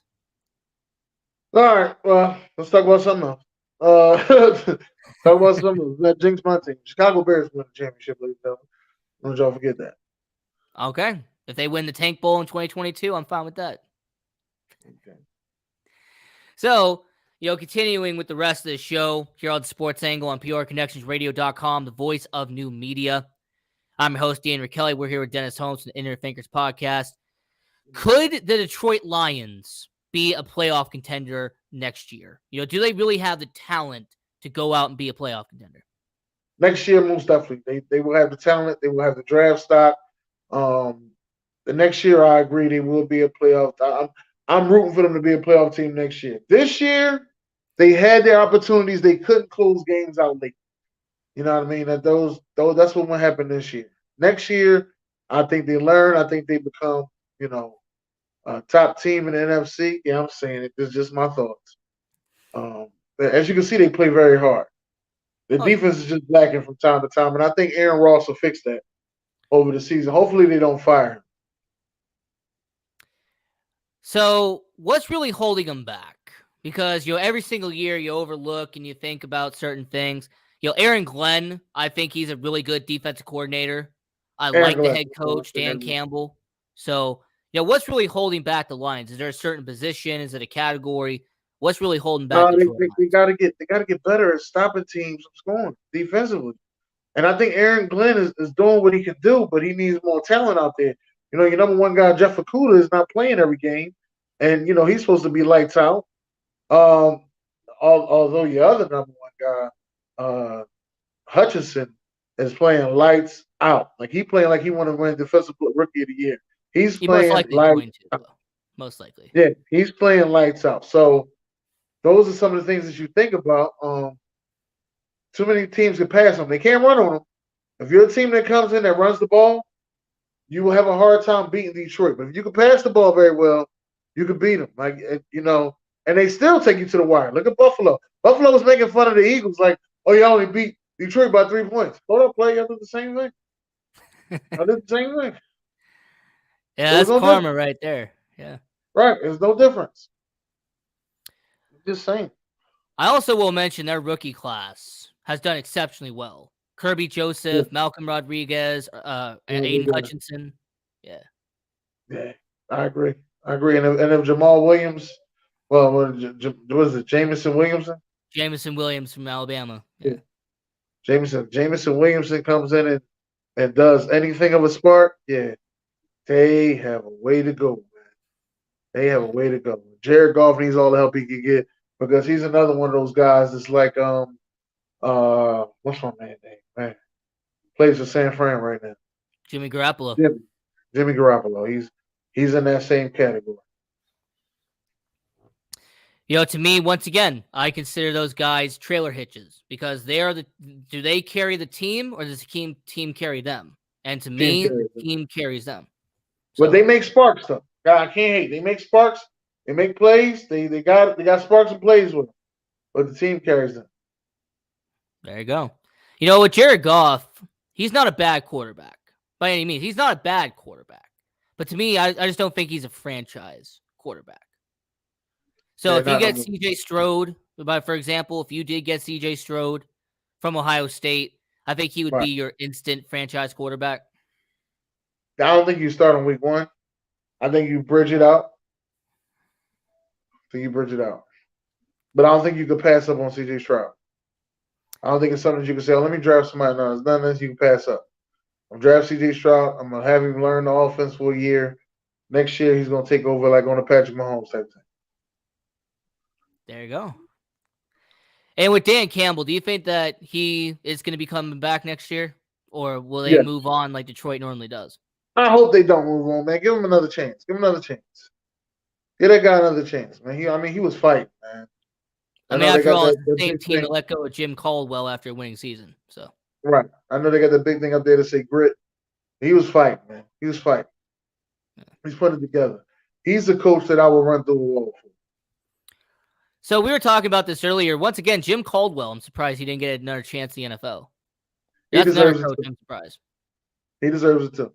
All right. Well, let's talk about something else. Talk about something else. That jinx my team. Chicago Bears win the championship, ladies and gentlemen. Don't y'all forget that. Okay. If they win the Tank Bowl in 2022, I'm fine with that. Okay. So, continuing with the rest of the show here on the Sports Angle on PRConnectionsRadio.com, the voice of new media. I'm your host, Dean Kelly. We're here with Dennis Holmes from the Ignorant Thinkers podcast. Could the Detroit Lions be a playoff contender next year? Do they really have the talent to go out and be a playoff contender? Next year, most definitely. They will have the talent. They will have the draft stock. The next year, I agree, they will be a playoff. I'm rooting for them to be a playoff team next year. This year, they had their opportunities. They couldn't close games out late. You know what I mean? That's what will happen this year. Next year, I think they learn. I think they become, a top team in the NFC. Yeah, I'm saying it. This is just my thoughts. As you can see, they play very hard. The defense is just lacking from time to time, and I think Aaron Ross will fix that over the season. Hopefully, they don't fire him. So, what's really holding them back? Because every single year you overlook and you think about certain things. Aaron Glenn, I think he's a really good defensive coordinator. I like the head coach, Dan Campbell. So, what's really holding back the Lions? Is there a certain position? Is it a category? What's really holding back? They got to get better at stopping teams from scoring defensively. And I think Aaron Glenn is doing what he can do, but he needs more talent out there. Your number one guy, Jeff Okudah, is not playing every game, and he's supposed to be lights out. Although your other number one guy, Hutchinson, is playing lights out. Like he playing like he want to win Defensive Rookie of the Year. He's playing lights out. Most likely. Yeah, he's playing lights out. So those are some of the things that you think about. Too many teams can pass them. They can't run on them. If you're a team that comes in that runs the ball, you will have a hard time beating Detroit. But if you can pass the ball very well, you can beat them. And they still take you to the wire. Look at Buffalo. Buffalo was making fun of the Eagles like, oh, you only beat Detroit by 3 points. Hold up, play. I did the same thing. I did the same thing. Yeah, that's karma right there. Yeah. Right. There's no difference. Just saying. I also will mention their rookie class has done exceptionally well. Kirby Joseph, Malcolm Rodriguez, and Aiden Hutchinson. Yeah. Yeah, I agree. And if Jamal Williams, well, was it Jameson Williamson? Jameson Williams from Alabama. Yeah. Jameson Williamson comes in and does anything of a spark, yeah, they have a way to go, man. They have a way to go. Jared Goff needs all the help he can get because he's another one of those guys that's like, what's my man's name, man? Plays for San Fran right now. Jimmy Garoppolo. Jimmy Garoppolo. He's in that same category. To me, once again, I consider those guys trailer hitches because do they carry the team or does the team carry them? And to me, the team carries them. So, but they make sparks though. God, I can't hate. They make sparks. They make plays. They got sparks and plays with them. But the team carries them. There you go. With Jared Goff, he's not a bad quarterback by any means. He's not a bad quarterback. But to me, I just don't think he's a franchise quarterback. So if you get C.J. Stroud, for example, if you did get C.J. Stroud from Ohio State, I think he would be your instant franchise quarterback. I don't think you start on week 1. I think you bridge it out. But I don't think you could pass up on C.J. Stroud. I don't think it's something that you can say, let me draft somebody. No, it's nothing that you can pass up. I'm draft C.J. Stroud. I'm going to have him learn the offense for a year. Next year, he's going to take over like on a Patrick Mahomes type thing. There you go. And with Dan Campbell, do you think that he is going to be coming back next year? Or will they move on like Detroit normally does? I hope they don't move on, man. Give him another chance. Give that guy another chance, man. He was fighting, man. After all, it's the same team to let go of Jim Caldwell after a winning season. So right. I know they got the big thing up there to say grit. He was fighting, man. He's putting it together. He's the coach that I will run through a wall for. So we were talking about this earlier. Once again, Jim Caldwell, I'm surprised he didn't get another chance in the NFL. That's another coach I'm surprised. He deserves it too.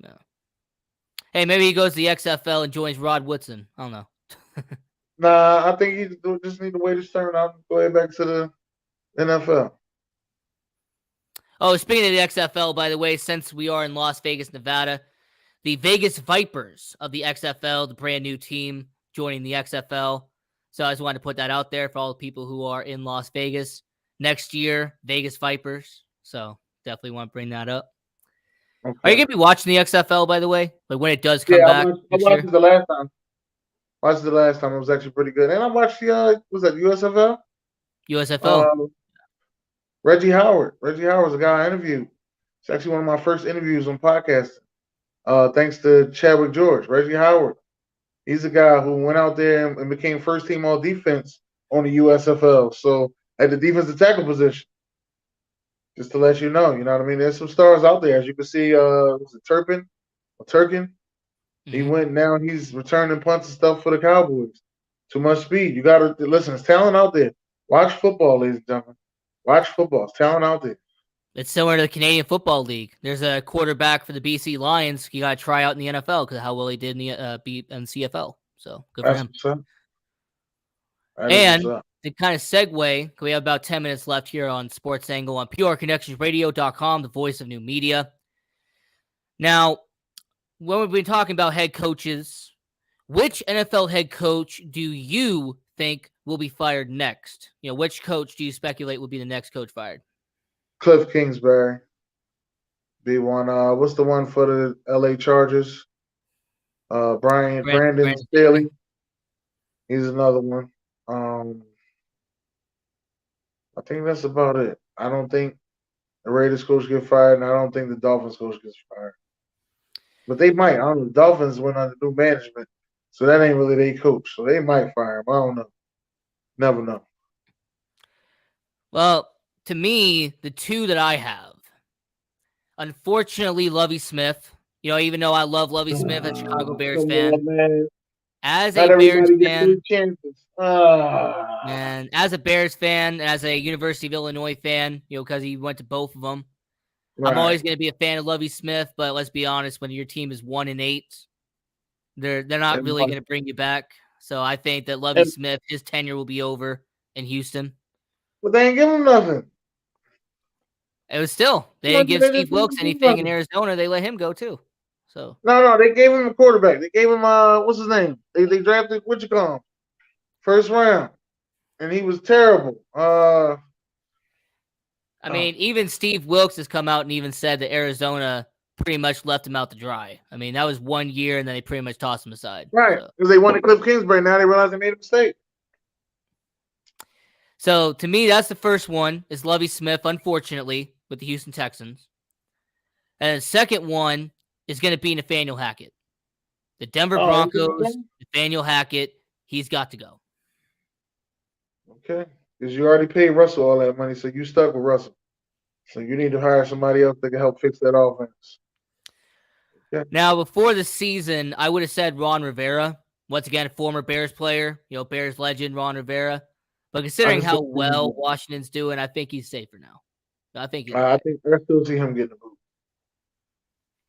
No. Hey, maybe he goes to the XFL and joins Rod Woodson. I don't know. Nah, I think he just need to wait his turn out and go back to the NFL. Oh, speaking of the XFL, by the way, since we are in Las Vegas, Nevada, the Vegas Vipers of the XFL, the brand new team joining the XFL. So I just wanted to put that out there for all the people who are in Las Vegas. Next year, Vegas Vipers. So definitely want to bring that up. Okay. Are you going to be watching the XFL, by the way? Like when it does come back? I watched it the last time. Watched it last time. It was actually pretty good. And I watched the was that USFL? USFL. Uh, Reggie Howard. Reggie Howard's a guy I interviewed. It's actually one of my first interviews on podcasting. Thanks to Chadwick George. Reggie Howard. He's a guy who went out there and became first team all defense on the USFL. So at the defensive tackle position. Just to let you know what I mean? There's some stars out there. As you can see, was it Turpin or Turkin? He went now. He's returning punts and stuff for the Cowboys. Too much speed. You got to listen. It's talent out there. Watch football, ladies and gentlemen. Watch football. It's talent out there. It's similar to the Canadian Football League. There's a quarterback for the BC Lions. You got to try out in the NFL because of how well he did in the CFL. So good for him. And to kind of segue, we have about 10 minutes left here on Sports Angle on PureConnectionsRadio.com, the voice of new media. Now, when we've been talking about head coaches, which NFL head coach do you think will be fired next? Which coach do you speculate will be the next coach fired? Cliff Kingsbury. Be one. What's the one for the LA Chargers? Brandon Staley. He's another one. I think that's about it. I don't think the Raiders coach gets fired, and I don't think the Dolphins coach gets fired. But they might. I don't know. The Dolphins went under new management, so that ain't really their coach. So they might fire him. I don't know. Never know. Well, to me, the two that I have, unfortunately, Lovie Smith. Even though I love Lovie Smith, a Chicago Bears fan. Man. As Not a Bears fan, and as a Bears fan, as a University of Illinois fan, because he went to both of them, right. I'm always going to be a fan of Lovie Smith. But let's be honest, when your team is 1-8, they're not really going to bring you back. So I think that Lovie Smith, his tenure will be over in Houston. But they ain't give him nothing. It was still they didn't give Steve Wilkes anything in Arizona. They let him go too. So no, they gave him a quarterback. They gave him what's his name? They drafted first round, and he was terrible. I mean, even Steve Wilkes has come out and even said that Arizona pretty much left him out to dry. I mean, that was 1 year, and then they pretty much tossed him aside. Right, because they wanted Cliff Kingsbury. Now they realize they made a mistake. So to me, that's the first one is Lovie Smith, unfortunately, with the Houston Texans, and the second one is going to be Nathaniel Hackett. The Denver Broncos, Nathaniel Hackett, he's got to go. Okay. Because you already paid Russell all that money, so you stuck with Russell. So you need to hire somebody else that can help fix that offense. Okay. Now, before the season, I would have said Ron Rivera. Once again, former Bears player, Bears legend Ron Rivera. But considering how well Washington's doing, I think he's safer now. I still see him getting the boot.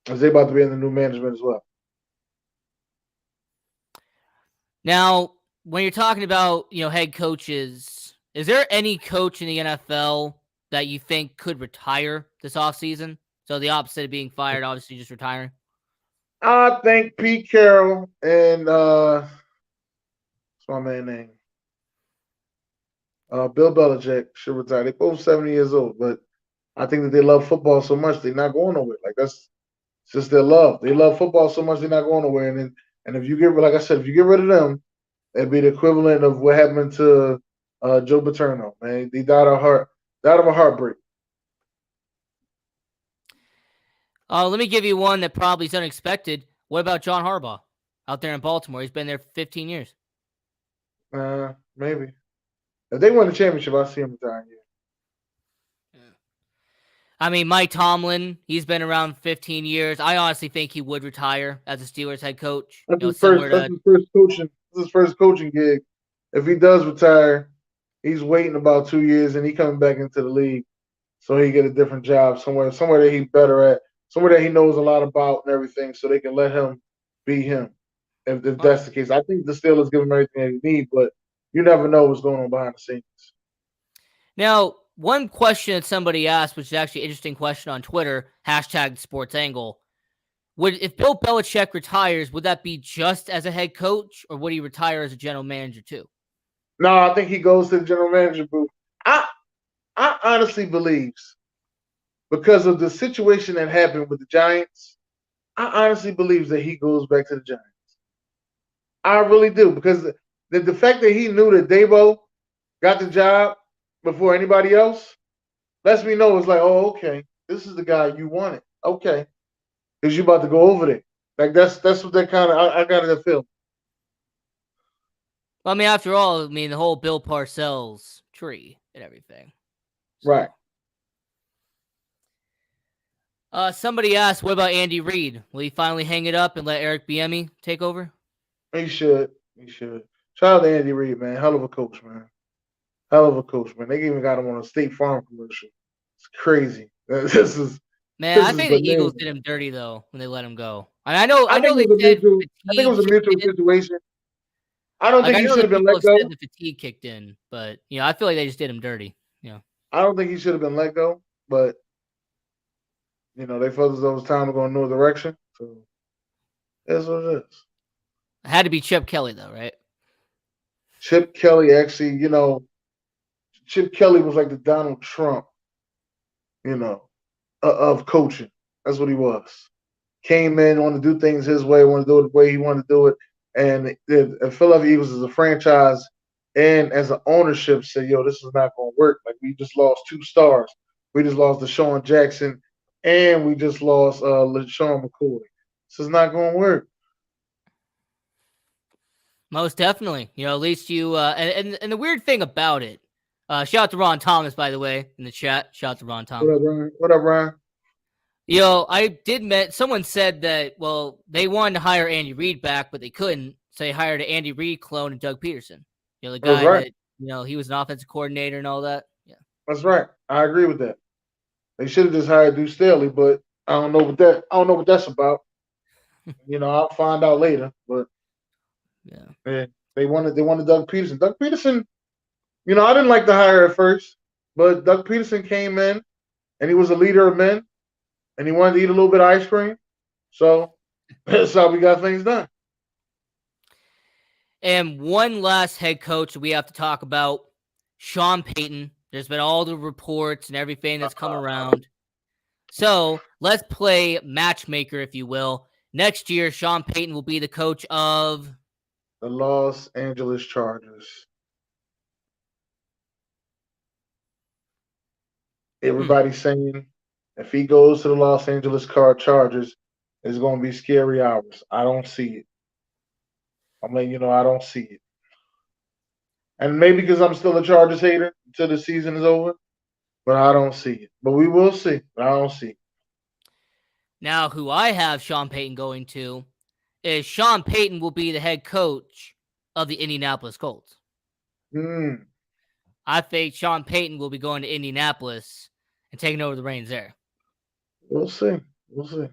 Because they're about to be in the new management as well. Now, when you're talking about, head coaches, is there any coach in the NFL that you think could retire this offseason? So the opposite of being fired, obviously just retiring. I think Pete Carroll and what's my man's name? Bill Belichick should retire. They're both 70 years old, but I think that they love football so much they're not going nowhere. Like that's just their love. They love football so much they're not going nowhere. And if you get, like I said, if you get rid of them, it'd be the equivalent of what happened to Joe Paterno. Man, he died of a heartbreak. Let me give you one that probably is unexpected. What about John Harbaugh out there in Baltimore? He's been there for 15 years. Maybe. If they win the championship, I see him retiring. Yeah. I mean, Mike Tomlin, he's been around 15 years. I honestly think he would retire as a Steelers head coach. That's his first coaching gig. If he does retire, he's waiting about 2 years and he coming back into the league so he get a different job somewhere that he's better at, somewhere that he knows a lot about and everything, so they can let him be him. If that's the case, I think the Steelers give him everything they need, but you never know what's going on behind the scenes. Now, one question that somebody asked, which is actually an interesting question on Twitter, #SportsAngle. If Bill Belichick retires, would that be just as a head coach, or would he retire as a general manager too? No, I think he goes to the general manager booth. I honestly believe, because of the situation that happened with the Giants, I honestly believe that he goes back to the Giants. I really do, because the fact that he knew that Dabo got the job before anybody else lets me know it's like, oh, okay, this is the guy you wanted. Okay, because you about to go over there. Like that's what that kind of I got that feel. Well, I mean, after all, I mean the whole Bill Parcells tree and everything. So. Right. Somebody asked, what about Andy Reid? Will he finally hang it up and let Eric Bieniemy take over? He should. He should. Shout out to Andy Reid, man. Hell of a coach, man. Hell of a coach, man. They even got him on a State Farm commercial. It's crazy. This is Man, this I is think the bananas. Eagles did him dirty though when they let him go. I know I think they it was a said mutual. I think it fatigue was a mutual kicked in. situation. I don't Like think I he know should that have been people let have go. said the fatigue kicked in, but I feel like they just did him dirty. I don't think he should have been let go, but they felt as though it was time to go in another direction. So that's what it is. It had to be Chip Kelly though, right? Chip Kelly actually, Chip Kelly was like the Donald Trump, of coaching. That's what he was. Came in, wanted to do things his way, wanted to do it the way he wanted to do it. And the Philadelphia Eagles as a franchise and as an ownership said, yo, this is not going to work. Like, we just lost 2 stars. We just lost Deshaun Jackson and we just lost LaShawn McCoy. This is not going to work. Most definitely. At least you and the weird thing about it, shout out to Ron Thomas, by the way, in the chat. Shout out to Ron Thomas. What up, Ryan? What up, Ryan? I did someone said that, well, they wanted to hire Andy Reid back, but they couldn't. So they hired an Andy Reid clone and Doug Peterson. The guy right. that, he was an offensive coordinator and all that. Yeah. That's right. I agree with that. They should have just hired Deuce Staley, but I don't know what that's about. I'll find out later. But yeah, they wanted Doug Peterson. Doug Peterson, I didn't like the hire at first, but Doug Peterson came in and he was a leader of men and he wanted to eat a little bit of ice cream. So that's how we got things done. And one last head coach we have to talk about, Sean Payton. There's been all the reports and everything that's come around. So let's play matchmaker, if you will. Next year, Sean Payton will be the coach of the Los Angeles Chargers. Everybody's saying if he goes to the Los Angeles Chargers, it's going to be scary hours. I don't see it. I'm letting you know I don't see it. And maybe because I'm still a Chargers hater until the season is over, but I don't see it. But we will see. But I don't see it. Now, who I have Sean Payton going to is Sean Payton will be the head coach of the Indianapolis Colts. I think Sean Payton will be going to Indianapolis and taking over the reins there. We'll see. We'll see.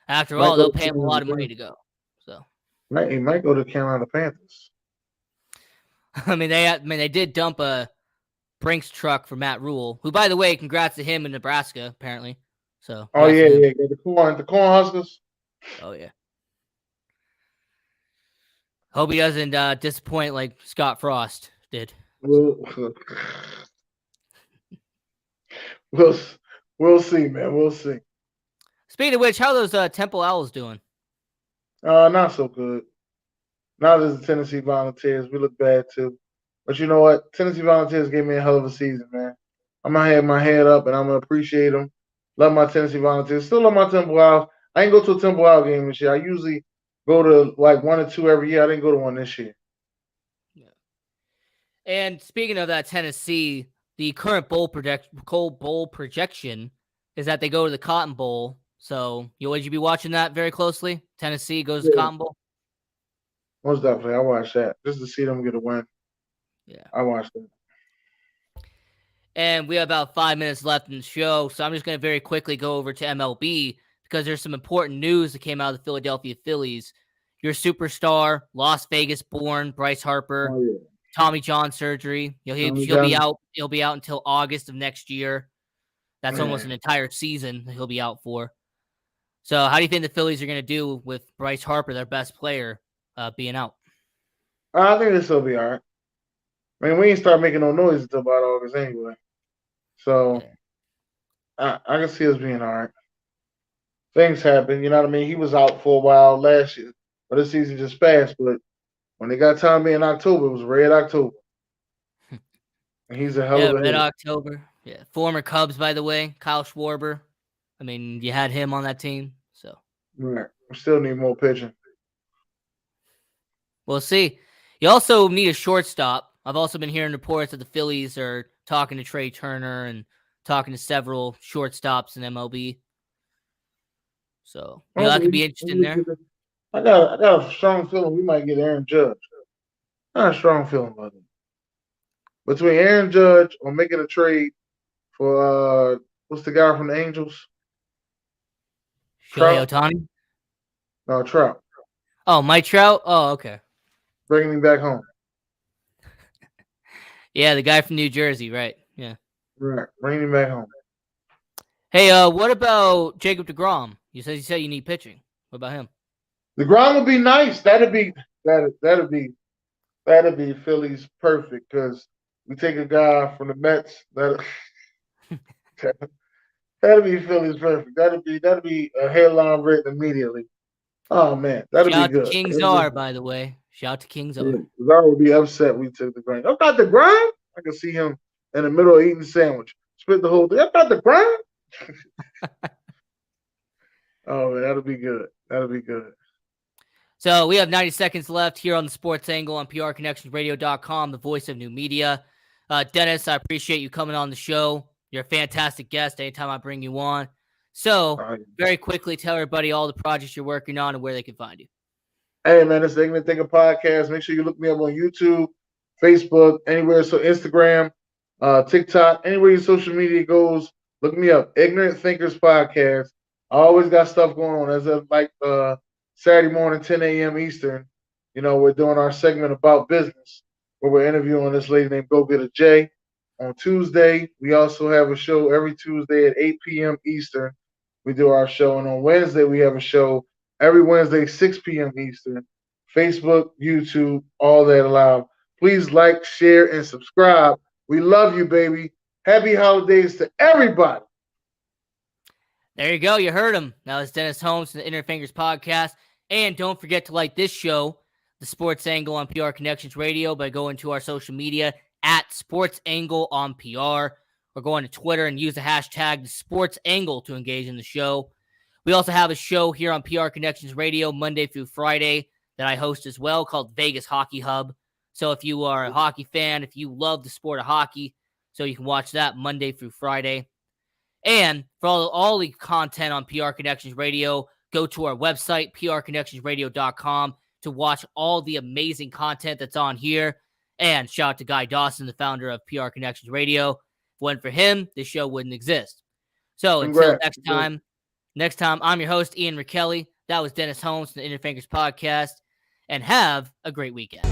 After all, they'll pay him a lot of money to go. So he might go to Carolina Panthers. I mean, they did dump a Brinks truck for Matt Rule, who, by the way, congrats to him in Nebraska, apparently. So. Oh yeah, the corn Huskers. Oh yeah. Hope he doesn't disappoint like Scott Frost did. We'll see, man. We'll see. Speaking of which, how are those Temple Owls doing? Not so good. Not as the Tennessee Volunteers. We look bad too. But you know what? Tennessee Volunteers gave me a hell of a season, man. I'm gonna have my head up and I'm gonna appreciate them. Love my Tennessee Volunteers. Still love my Temple Owls. I ain't go to a Temple Owl game this year. I usually go to like 1 or 2 every year. I didn't go to one this year. Yeah. And speaking of that, Tennessee, the current bowl projection is that they go to the Cotton Bowl. So, would you be watching that very closely? Tennessee goes to Cotton Bowl? Most definitely. I watch that just to see them get a win. Yeah. I watch that. And we have about 5 minutes left in the show, so I'm just going to very quickly go over to MLB because there's some important news that came out of the Philadelphia Phillies. Your superstar, Las Vegas-born Bryce Harper, Tommy John surgery. He'll be out. He'll be out until August of next year. That's almost an entire season that he'll be out for. So, how do you think the Phillies are going to do with Bryce Harper, their best player, being out? I think this will be all right. I mean, we ain't start making no noise until about August anyway. So, I can see us being all right. Things happen, you know what I mean? He was out for a while last year, but this season just passed. But When they got Tommy in October, it was Red October. And he's a hell Yeah, of a Red hitter. October. Yeah, former Cubs, by the way, Kyle Schwarber. I mean, you had him on that team, so Right. We still need more pitching. we'll see. You also need a shortstop. I've also been hearing reports that the Phillies are talking to Trey Turner and talking to several shortstops in MLB. So, that could be interesting there. I got a strong feeling we might get Aaron Judge. Not a strong feeling about it. Between Aaron Judge or making a trade for what's the guy from the Angels? Shohei Ohtani? No, Trout. Oh, Mike Trout? Oh, okay. Bringing him back home. Yeah, the guy from New Jersey, right? Yeah. Right. Bringing him back home. Hey, what about Jacob deGrom? You said you need pitching. What about him? DeGrom would be nice. That'd be Philly's perfect because we take a guy from the Mets. That'd be Philly's perfect. That'd be a headline written immediately. Oh man, that'd be good. Shout out to Kings R, by the way. Shout out to Kings R. I would be upset we took the grind. I got the grind. I can see him in the middle of eating a sandwich. Spit the whole thing. I got the grind. Oh man, that'll be good. That'll be good. So we have 90 seconds left here on the Sports Angle on PRConnectionsRadio.com, the voice of new media. Dennis, I appreciate you coming on the show. You're a fantastic guest anytime I bring you on. So, very quickly, tell everybody all the projects you're working on and where they can find you. Hey, man, it's the Ignorant Thinker Podcast. Make sure you look me up on YouTube, Facebook, anywhere. So Instagram, TikTok, anywhere your social media goes, look me up. Ignorant Thinkers Podcast. I always got stuff going on. As of like Saturday morning, 10 a.m. Eastern, we're doing our segment about business where we're interviewing this lady named Go Get a J. On Tuesday, we also have a show every Tuesday at 8 p.m. Eastern. We do our show. And on Wednesday, we have a show every Wednesday, 6 p.m. Eastern. Facebook, YouTube, all that allowed. Please like, share, and subscribe. We love you, baby. Happy holidays to everybody. There you go. You heard him. Now it's Dennis Holmes from the Ignorant Thinkers Podcast. And don't forget to like this show, The Sports Angle on PR Connections Radio, by going to our social media at Sports Angle on PR, or going to Twitter and use the hashtag The Sports Angle to engage in the show. We also have a show here on PR Connections Radio Monday through Friday that I host as well called Vegas Hockey Hub. So if you are a hockey fan, if you love the sport of hockey, so you can watch that Monday through Friday. And for all the content on PR Connections Radio, go to our website, prconnectionsradio.com, to watch all the amazing content that's on here. And shout out to Guy Dawson, the founder of PR Connections Radio. If it wasn't for him, this show wouldn't exist. So until next time, I'm your host, Ian Rickelli. That was Dennis Holmes from the Ignorant Thinkers Podcast. And have a great weekend.